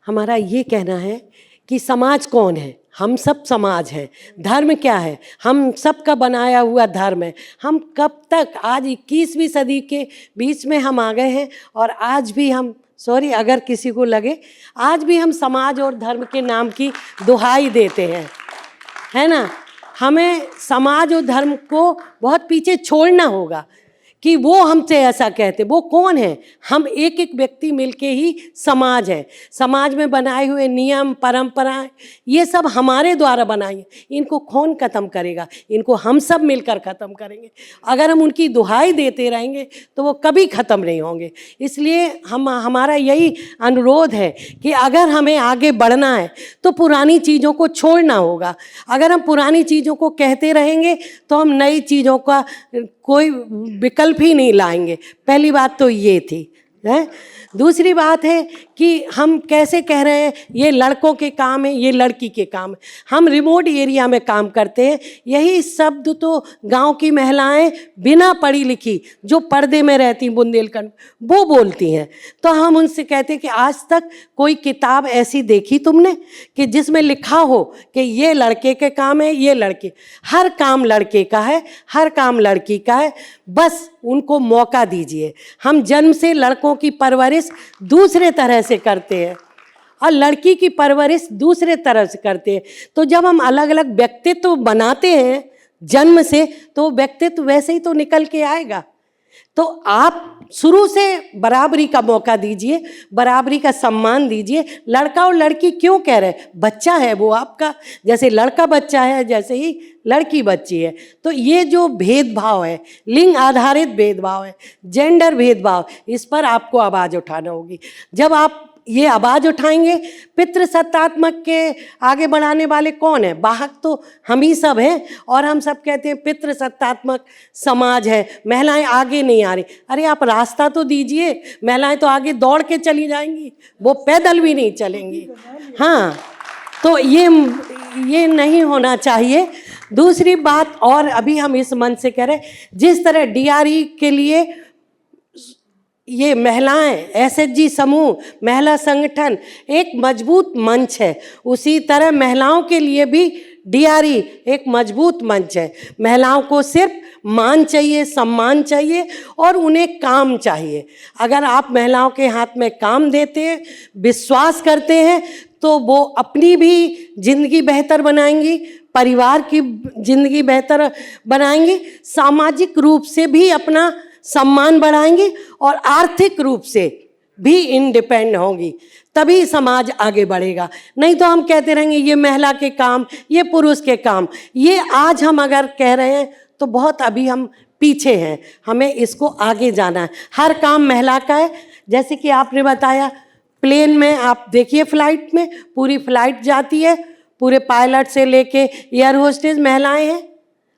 हमारा ये कहना है कि समाज कौन है? हम सब समाज है. धर्म क्या है? हम सब का बनाया हुआ धर्म है. हम कब तक, आज 21वीं सदी के बीच में हम आ गए हैं, और आज भी हम, सॉरी अगर किसी को लगे, आज भी हम समाज और धर्म के नाम की दुहाई देते हैं, है ना. हमें समाज और धर्म को बहुत पीछे छोड़ना होगा कि वो हमसे ऐसा कहते. वो कौन है? हम एक एक व्यक्ति मिलके ही समाज है. समाज में बनाए हुए नियम, परंपराएं, ये सब हमारे द्वारा बनाई है. इनको कौन ख़त्म करेगा? इनको हम सब मिलकर ख़त्म करेंगे. अगर हम उनकी दुहाई देते रहेंगे तो वो कभी ख़त्म नहीं होंगे. इसलिए हमारा यही अनुरोध है कि अगर हमें आगे बढ़ना है तो पुरानी चीज़ों को छोड़ना होगा. अगर हम पुरानी चीज़ों को कहते रहेंगे तो हम नई चीज़ों का कोई विकल्प ही नहीं लाएंगे. पहली बात तो ये थी है. दूसरी बात है कि हम कैसे कह रहे हैं ये लड़कों के काम है, ये लड़की के काम है. हम रिमोट एरिया में काम करते हैं. यही शब्द तो गांव की महिलाएं बिना पढ़ी लिखी, जो पर्दे में रहती बुंदेलखंड, वो बोलती हैं. तो हम उनसे कहते हैं कि आज तक कोई किताब ऐसी देखी तुमने कि जिसमें लिखा हो कि ये लड़के के काम है, ये लड़के? हर काम लड़के का है, हर काम लड़की का है. बस उनको मौका दीजिए. हम जन्म से लड़कों की परवरिश दूसरे तरह से करते हैं और लड़की की परवरिश दूसरे तरह से करते हैं. तो जब हम अलग अलग व्यक्तित्व बनाते हैं जन्म से, तो व्यक्तित्व वैसे ही तो निकल के आएगा. तो आप शुरू से बराबरी का मौका दीजिए, बराबरी का सम्मान दीजिए. लड़का और लड़की क्यों कह रहे हैं? बच्चा है वो आपका, जैसे लड़का बच्चा है, जैसे ही लड़की बच्ची है. तो ये जो भेदभाव है, लिंग आधारित भेदभाव है, जेंडर भेदभाव, इस पर आपको आवाज़ उठाना होगी. जब आप ये आवाज़ उठाएंगे, पितृसत्तात्मक के आगे बढ़ाने वाले कौन है? वाहक तो हम ही सब हैं. और हम सब कहते हैं पितृसत्तात्मक समाज है, महिलाएं आगे नहीं आ रही. अरे आप रास्ता तो दीजिए. महिलाएं तो आगे दौड़ के चली जाएंगी, वो पैदल भी नहीं चलेंगी. हाँ, तो ये नहीं होना चाहिए. दूसरी बात, और अभी हम इस मन से कह रहे हैं, जिस तरह DRE के लिए ये महिलाएं, SHG समूह, महिला संगठन एक मजबूत मंच है, उसी तरह महिलाओं के लिए भी DRE एक मजबूत मंच है. महिलाओं को सिर्फ मान चाहिए, सम्मान चाहिए और उन्हें काम चाहिए. अगर आप महिलाओं के हाथ में काम देते हैं, विश्वास करते हैं, तो वो अपनी भी ज़िंदगी बेहतर बनाएंगी, परिवार की ज़िंदगी बेहतर बनाएंगी, सामाजिक रूप से भी अपना सम्मान बढ़ाएंगी और आर्थिक रूप से भी इंडिपेंडेंट होंगी. तभी समाज आगे बढ़ेगा. नहीं तो हम कहते रहेंगे ये महिला के काम, ये पुरुष के काम. ये आज हम अगर कह रहे हैं तो बहुत अभी हम पीछे हैं. हमें इसको आगे जाना है. हर काम महिला का है. जैसे कि आपने बताया प्लेन में आप देखिए, फ्लाइट में पूरी फ्लाइट जाती है, पूरे पायलट से लेके एयर होस्टेस महिलाएं हैं,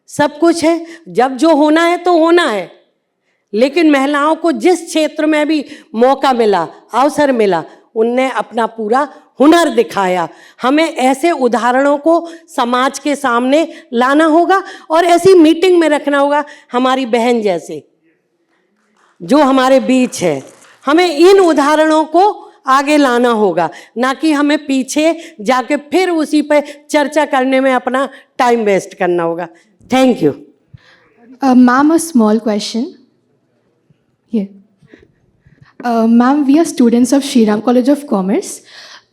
सब कुछ है। जब जो होना है तो होना है, लेकिन महिलाओं को जिस क्षेत्र में भी मौका मिला, अवसर मिला, उनने अपना पूरा हुनर दिखाया। हमें ऐसे उदाहरणों को समाज के सामने लाना होगा और ऐसी मीटिंग में रखना होगा। हमारी बहन जैसे जो हमारे बीच है, हमें इन उदाहरणों को आगे लाना होगा, ना कि हमें पीछे जाके फिर उसी पे चर्चा करने में अपना टाइम वेस्ट करना होगा। Thank you. Ma'am, a small question. Yeah. Ma'am, we are students of Shriram College of Commerce.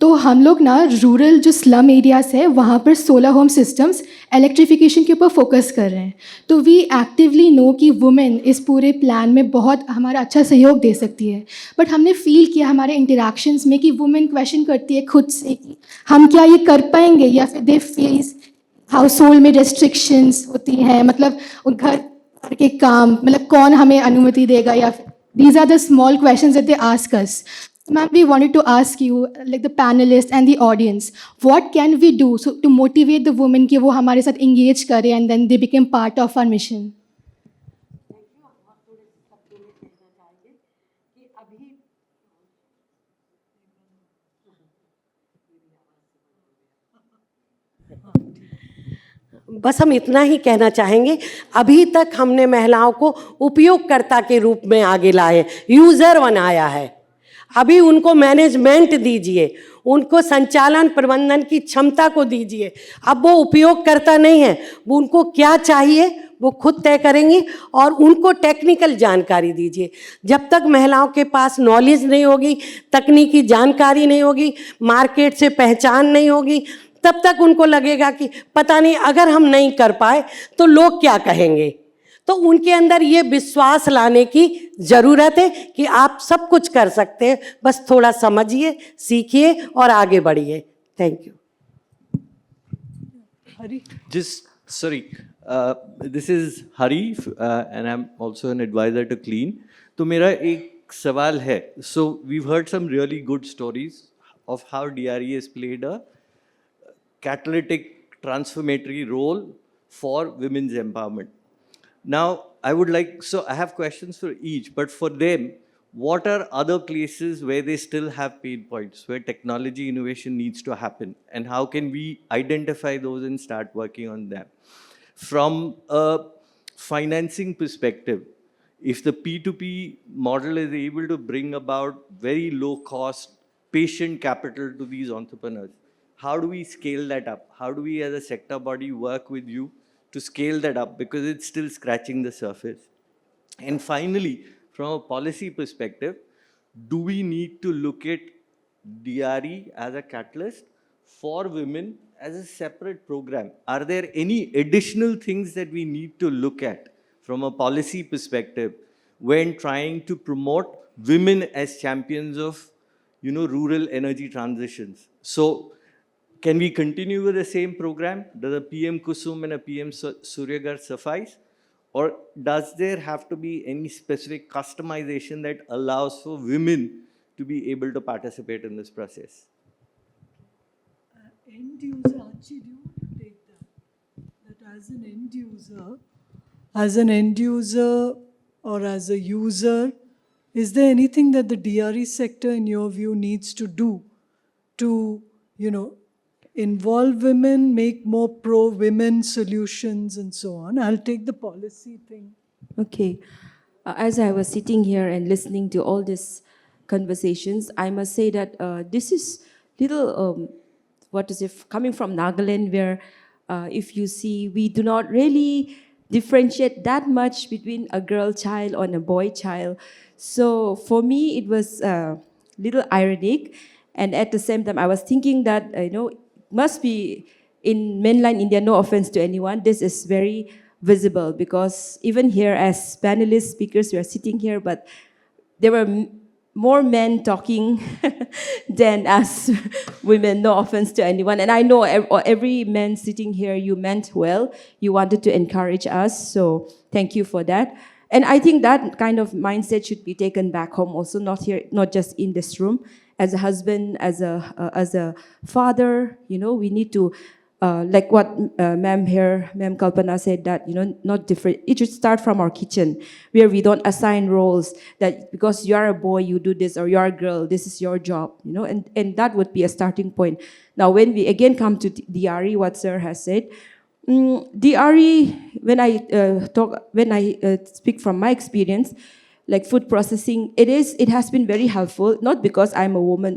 तो हम लोग ना रूरल जो स्लम एरियाज़ है वहाँ पर सोलर होम सिस्टम्स इलेक्ट्रिफिकेशन के ऊपर फोकस कर रहे हैं। तो वी एक्टिवली नो कि वुमेन इस पूरे प्लान में बहुत हमारा अच्छा सहयोग दे सकती है, बट हमने फील किया हमारे इंटरेक्शंस में कि वुमेन क्वेश्चन करती है खुद से कि हम क्या ये कर पाएंगे, या फिर दे फेस हाउस होल्ड में रेस्ट्रिक्शंस होती हैं, मतलब घर के काम, मतलब कौन हमें अनुमति देगा, या फिर these are the small questions that they ask us. Ma'am, we wanted to ask you, like the panelists and the audience, what can we do so to motivate the women कि वो हमारे साथ engage करें and then they become part of our mission? बस हम इतना ही कहना चाहेंगे, अभी तक हमने महिलाओं को उपयोगकर्ता के रूप में आगे लाए, यूज़र बनाया है। अभी उनको मैनेजमेंट दीजिए, उनको संचालन प्रबंधन की क्षमता को दीजिए। अब वो उपयोगकर्ता नहीं है, वो उनको क्या चाहिए वो खुद तय करेंगी, और उनको टेक्निकल जानकारी दीजिए। जब तक महिलाओं के पास नॉलेज नहीं होगी, तकनीकी जानकारी नहीं होगी, मार्केट से पहचान नहीं होगी, तब तक उनको लगेगा कि पता नहीं अगर हम नहीं कर पाए तो लोग क्या कहेंगे। तो उनके अंदर ये विश्वास लाने की ज़रूरत है कि आप सब कुछ कर सकते हैं, बस थोड़ा समझिए, सीखिए और आगे बढ़िए। Thank you. Just sorry, this is Hari, and I'm also an advisor to Clean. तो मेरा एक सवाल है. So we've heard some really good stories of how DRE has played a catalytic transformatory role for women's empowerment. Now, I would like, so I have questions for each, but for them, what are other places where they still have pain points, where technology innovation needs to happen, and how can we identify those and start working on them? From a financing perspective, if the P2P model is able to bring about very low cost, patient capital to these entrepreneurs, how do we scale that up? How do we as a sector body work with you to scale that up? Because it's still scratching the surface. And finally, from a policy perspective, do we need to look at DRE as a catalyst for women as a separate program? Are there any additional things that we need to look at from a policy perspective when trying to promote women as champions of, rural energy transitions? So, can we continue with the same program? Does a PM Kusum and a PM Suryagar suffice? Or does there have to be any specific customization that allows for women to be able to participate in this process? End user, Archie, do you want to take that? That as an end user or as a user, is there anything that the DRE sector, in your view, needs to do to, involve women, make more pro-women solutions and so on? I'll take the policy thing. Okay. As I was sitting here and listening to all these conversations, I must say that this is little, coming from Nagaland, where if you see, we do not really differentiate that much between a girl child and a boy child. So for me, it was little ironic. And at the same time, I was thinking that, must be in mainland India, no offense to anyone, this is very visible, because even here as panelist speakers, we are sitting here, but there were more men talking than us women, no offense to anyone. And I know every man sitting here, you meant well, you wanted to encourage us, so thank you for that. And I think that kind of mindset should be taken back home also, not here, not just in this room. as a husband, as a father, we need to, like what ma'am Kalpana said, that, not different. It should start from our kitchen, where we don't assign roles that because you are a boy, you do this, or you are a girl, this is your job, and that would be a starting point. Now, when we again come to DRE, what sir has said, DRE, when I speak from my experience, like food processing, it has been very helpful, not because I'm a woman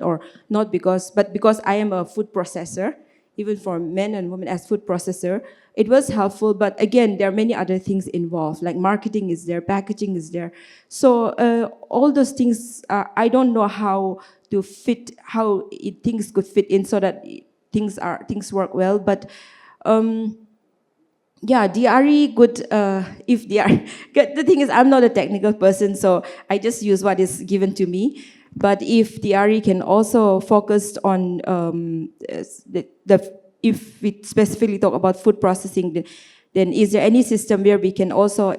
but because I am a food processor, even for men and women as food processor. It was helpful, but again, there are many other things involved, like marketing is there, packaging is there. So all those things, I don't know how things could fit in so that things work well, but yeah, DRE good if DRE. The thing is, I'm not a technical person, so I just use what is given to me. But if DRE can also focus on if we specifically talk about food processing, then is there any system where we can also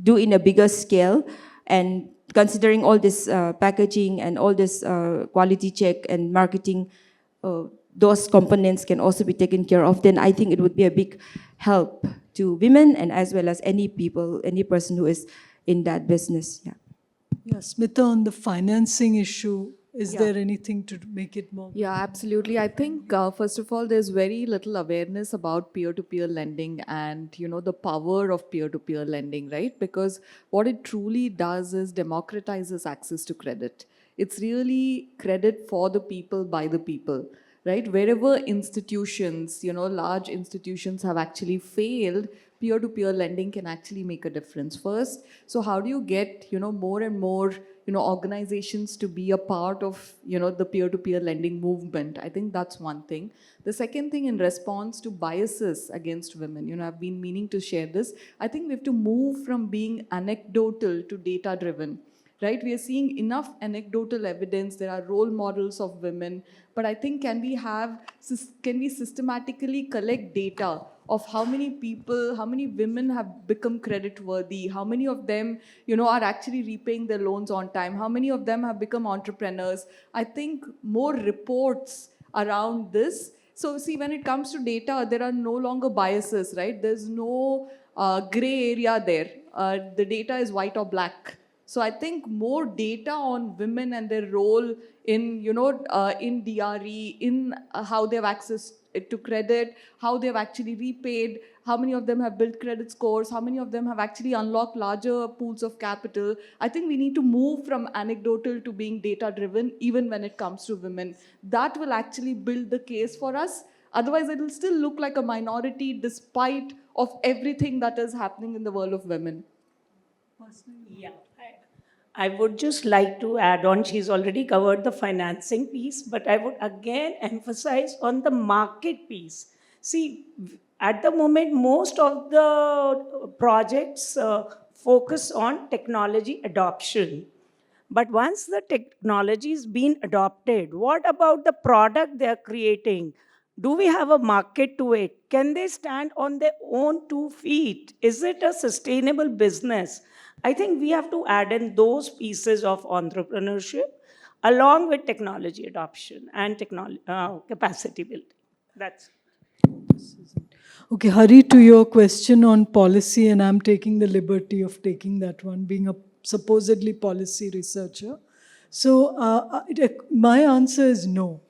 do in a bigger scale, and considering all this packaging and all this quality check and marketing, those components can also be taken care of, then I think it would be a big help to women and as well as any person who is in that business. Yeah. Yeah, Smita, on the financing issue, is Yeah. there anything to make it more? Yeah, absolutely. I think, first of all, there's very little awareness about peer-to-peer lending and, the power of peer-to-peer lending, right? Because what it truly does is democratizes access to credit. It's really credit for the people, by the people, right? Wherever institutions, large institutions have actually failed, peer-to-peer lending can actually make a difference. First, so how do you get, more and more, organizations to be a part of, the peer-to-peer lending movement? I think that's one thing. The second thing, in response to biases against women, I've been meaning to share this. I think we have to move from being anecdotal to data-driven. Right? We are seeing enough anecdotal evidence. There are role models of women, but I think can we systematically collect data of how many people, how many women have become credit worthy, how many of them, are actually repaying their loans on time, how many of them have become entrepreneurs. I think more reports around this. So see, when it comes to data, there are no longer biases, right? There's no gray area there. The data is white or black. So I think more data on women and their role in, in DRE, in how they have access to credit, how they have actually repaid, how many of them have built credit scores, how many of them have actually unlocked larger pools of capital. I think we need to move from anecdotal to being data-driven, even when it comes to women. That will actually build the case for us. Otherwise, it will still look like a minority despite of everything that is happening in the world of women. Yeah, I would just like to add on, she's already covered the financing piece, but I would again emphasize on the market piece. See, at the moment, most of the projects focus on technology adoption. But once the technology is being adopted, what about the product they're creating? Do we have a market to it? Can they stand on their own 2 feet? Is it a sustainable business? I think we have to add in those pieces of entrepreneurship along with technology adoption and capacity building. That's Okay, Hari, to your question on policy, and I'm taking the liberty of taking that one, being a supposedly policy researcher. So my answer is no.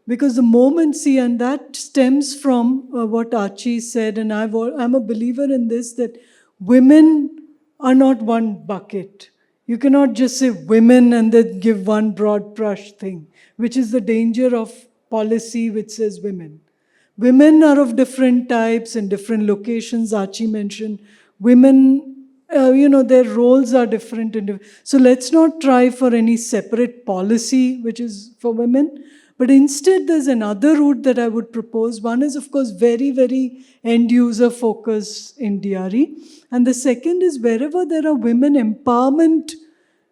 Because the moment, see, and that stems from what Archie said, and I'm a believer in this, that women are not one bucket. You cannot just say women and then give one broad brush thing, which is the danger of policy which says women. Women are of different types and different locations. Archie mentioned women, their roles are different. So let's not try for any separate policy which is for women. But instead, there's another route that I would propose. One is, of course, very, very end-user focus in DRE. And the second is wherever there are women empowerment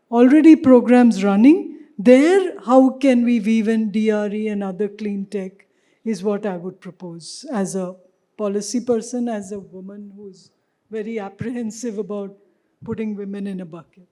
already programs running, there, how can we weave in DRE and other clean tech is what I would propose as a policy person, as a woman who's very apprehensive about putting women in a bucket.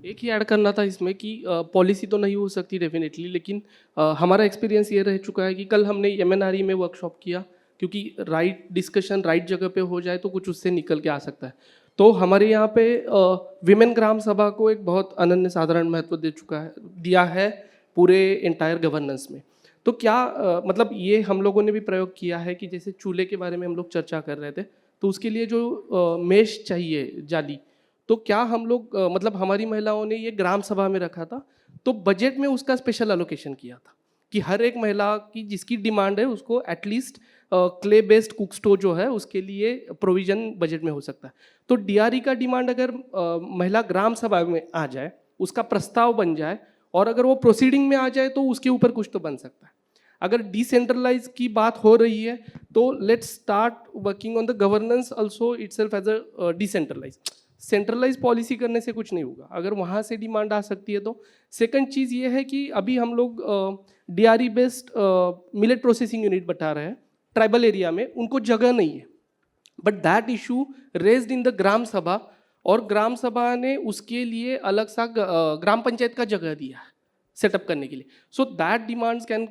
एक ही add करना था इसमें कि policy तो नहीं हो सकती definitely, लेकिन हमारा एक्सपीरियंस ये रह चुका है कि कल हमने एमएनआरई में वर्कशॉप किया, क्योंकि राइट डिस्कशन राइट जगह पे हो जाए तो कुछ उससे निकल के आ सकता है। तो हमारे यहाँ पे विमेन ग्राम सभा को एक बहुत अनन्य साधारण महत्व दिया है पूरे एंटायर गवर्नेंस में। तो क्या मतलब ये हम लोगों ने भी प्रयोग किया है कि जैसे चूल्हे के बारे में हम लोग चर्चा कर रहे थे, तो उसके लिए जो मेश चाहिए जाली, तो क्या हम लोग मतलब हमारी महिलाओं ने ये ग्राम सभा में रखा था, तो बजट में उसका स्पेशल एलोकेशन किया था कि हर एक महिला की जिसकी डिमांड है उसको at least clay based cook stove जो है उसके लिए प्रोविजन बजट में हो सकता है। तो डीआरई का डिमांड अगर महिला ग्राम सभा में आ जाए, उसका प्रस्ताव बन जाए और अगर वो प्रोसीडिंग में आ जाए तो उसके ऊपर कुछ तो बन सकता है। अगर डिसेंट्रलाइज की बात हो रही है तो let's start working on the governance also itself as a decentralize. Centralize policy करने से कुछ नहीं होगा, अगर वहाँ से डिमांड आ सकती है तो। सेकंड चीज़ ये है कि अभी हम लोग DRE based millet processing unit बता रहे हैं ट्राइबल एरिया में, उनको जगह नहीं है, but that issue raised in the gram sabha, और ग्राम सभा ने उसके लिए अलग सा ग्राम पंचायत का जगह दिया है सेटअप करने के लिए। So that demands can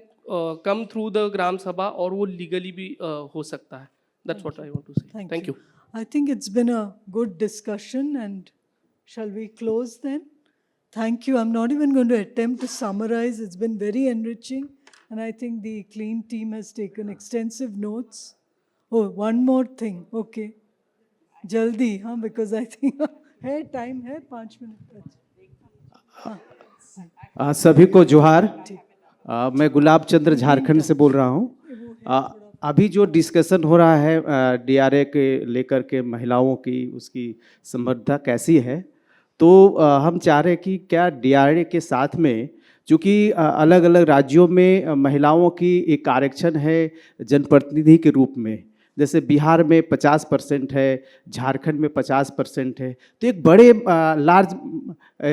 come through the gram sabha और वो लीगली भी हो सकता है। That's what I want to say. Thank you. I think it's been a good discussion, and shall we close then? Thank you. I'm not even going to attempt to summarize. It's been very enriching, and I think the CLEAN team has taken extensive notes. Oh, one more thing. Okay. Jaldi, huh? Because I think है time है 5 minute. सभी को जोहार। मैं गुलाब चंद्र झारखंड से बोल रहा हूँ। अभी जो डिस्कशन हो रहा है डीआरए के लेकर के महिलाओं की उसकी समृद्धता कैसी है, तो हम चाह रहे हैं कि क्या डीआरए के साथ में, चूँकि अलग अलग राज्यों में महिलाओं की एक आरक्षण है जनप्रतिनिधि के रूप में, जैसे बिहार में 50% है, झारखंड में 50% है, तो एक बड़े लार्ज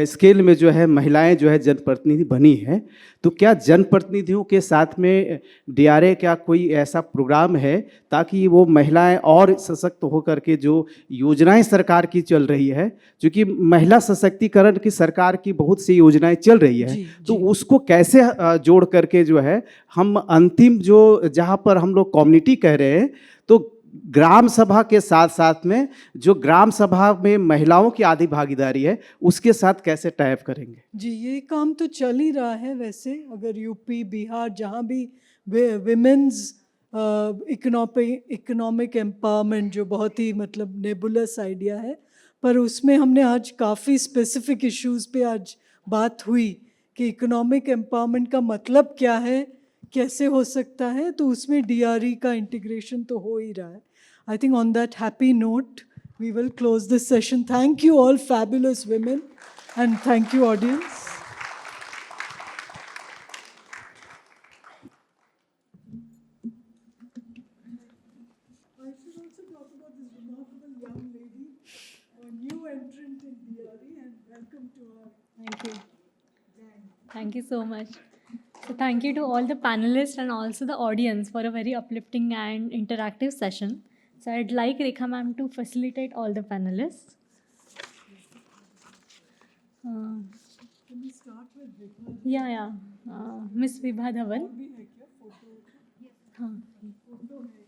स्केल में जो है महिलाएं जो है जनप्रतिनिधि बनी है। तो क्या जनप्रतिनिधियों के साथ में डीआरए का कोई ऐसा प्रोग्राम है ताकि वो महिलाएं और सशक्त होकर के जो योजनाएं सरकार की चल रही है, क्योंकि महिला सशक्तिकरण की सरकार की बहुत सी योजनाएं चल रही है, तो उसको कैसे जोड़ करके जो है हम अंतिम जो जहाँ पर हम लोग कम्युनिटी कह रहे हैं, तो ग्राम सभा के साथ साथ में जो ग्राम सभा में महिलाओं की आधी भागीदारी है उसके साथ कैसे टाइप करेंगे? जी, ये काम तो चल ही रहा है वैसे। अगर यूपी, बिहार, जहाँ भी विमेंस इकोनॉमिक एम्पावरमेंट, जो बहुत ही मतलब नेबुलस आइडिया है, पर उसमें हमने आज काफ़ी स्पेसिफिक इश्यूज़ पे आज बात हुई कि इकोनॉमिक एम्पावरमेंट का मतलब क्या है, कैसे हो सकता है, तो उसमें डीआरई का इंटीग्रेशन तो हो ही रहा है। I think on that happy note we will close this session. Thank you all fabulous women, and thank you audience. I should also talk about this remarkable young lady, a new entrant in DRE, and welcome to our Thank you. Thank you so much. So thank you to all the panelists and also the audience for a very uplifting and interactive session. So I'd like Rekha ma'am to facilitate all the panelists. Can we start with Vibha? Yeah. Miss Vibha Dhawan. भी है क्या photo? हाँ. Photo है।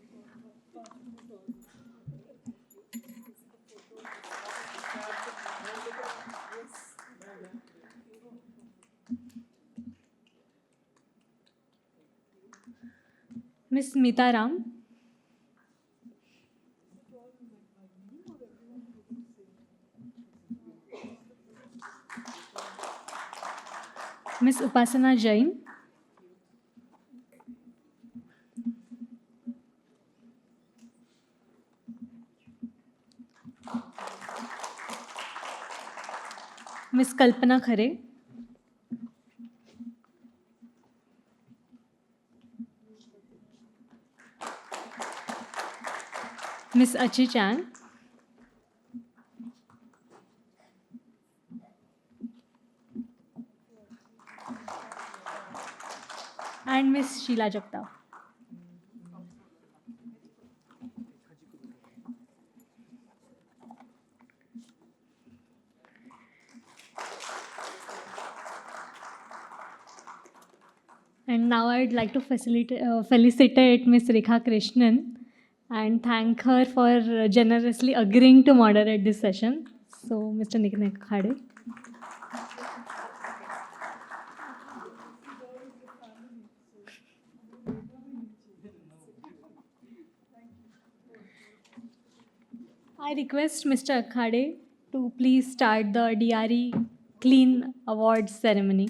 Miss Smita Ram. Miss Upasana Jain. Miss Kalpana Khare. Miss Achi Chan. And Miss Sheila Jagtap. And now I'd like to felicitate Ms. Rekha Krishnan and thank her for generously agreeing to moderate this session. So, Mr. Nikhil Khade. I request Mr. Akhade to please start the DRE Clean Awards ceremony.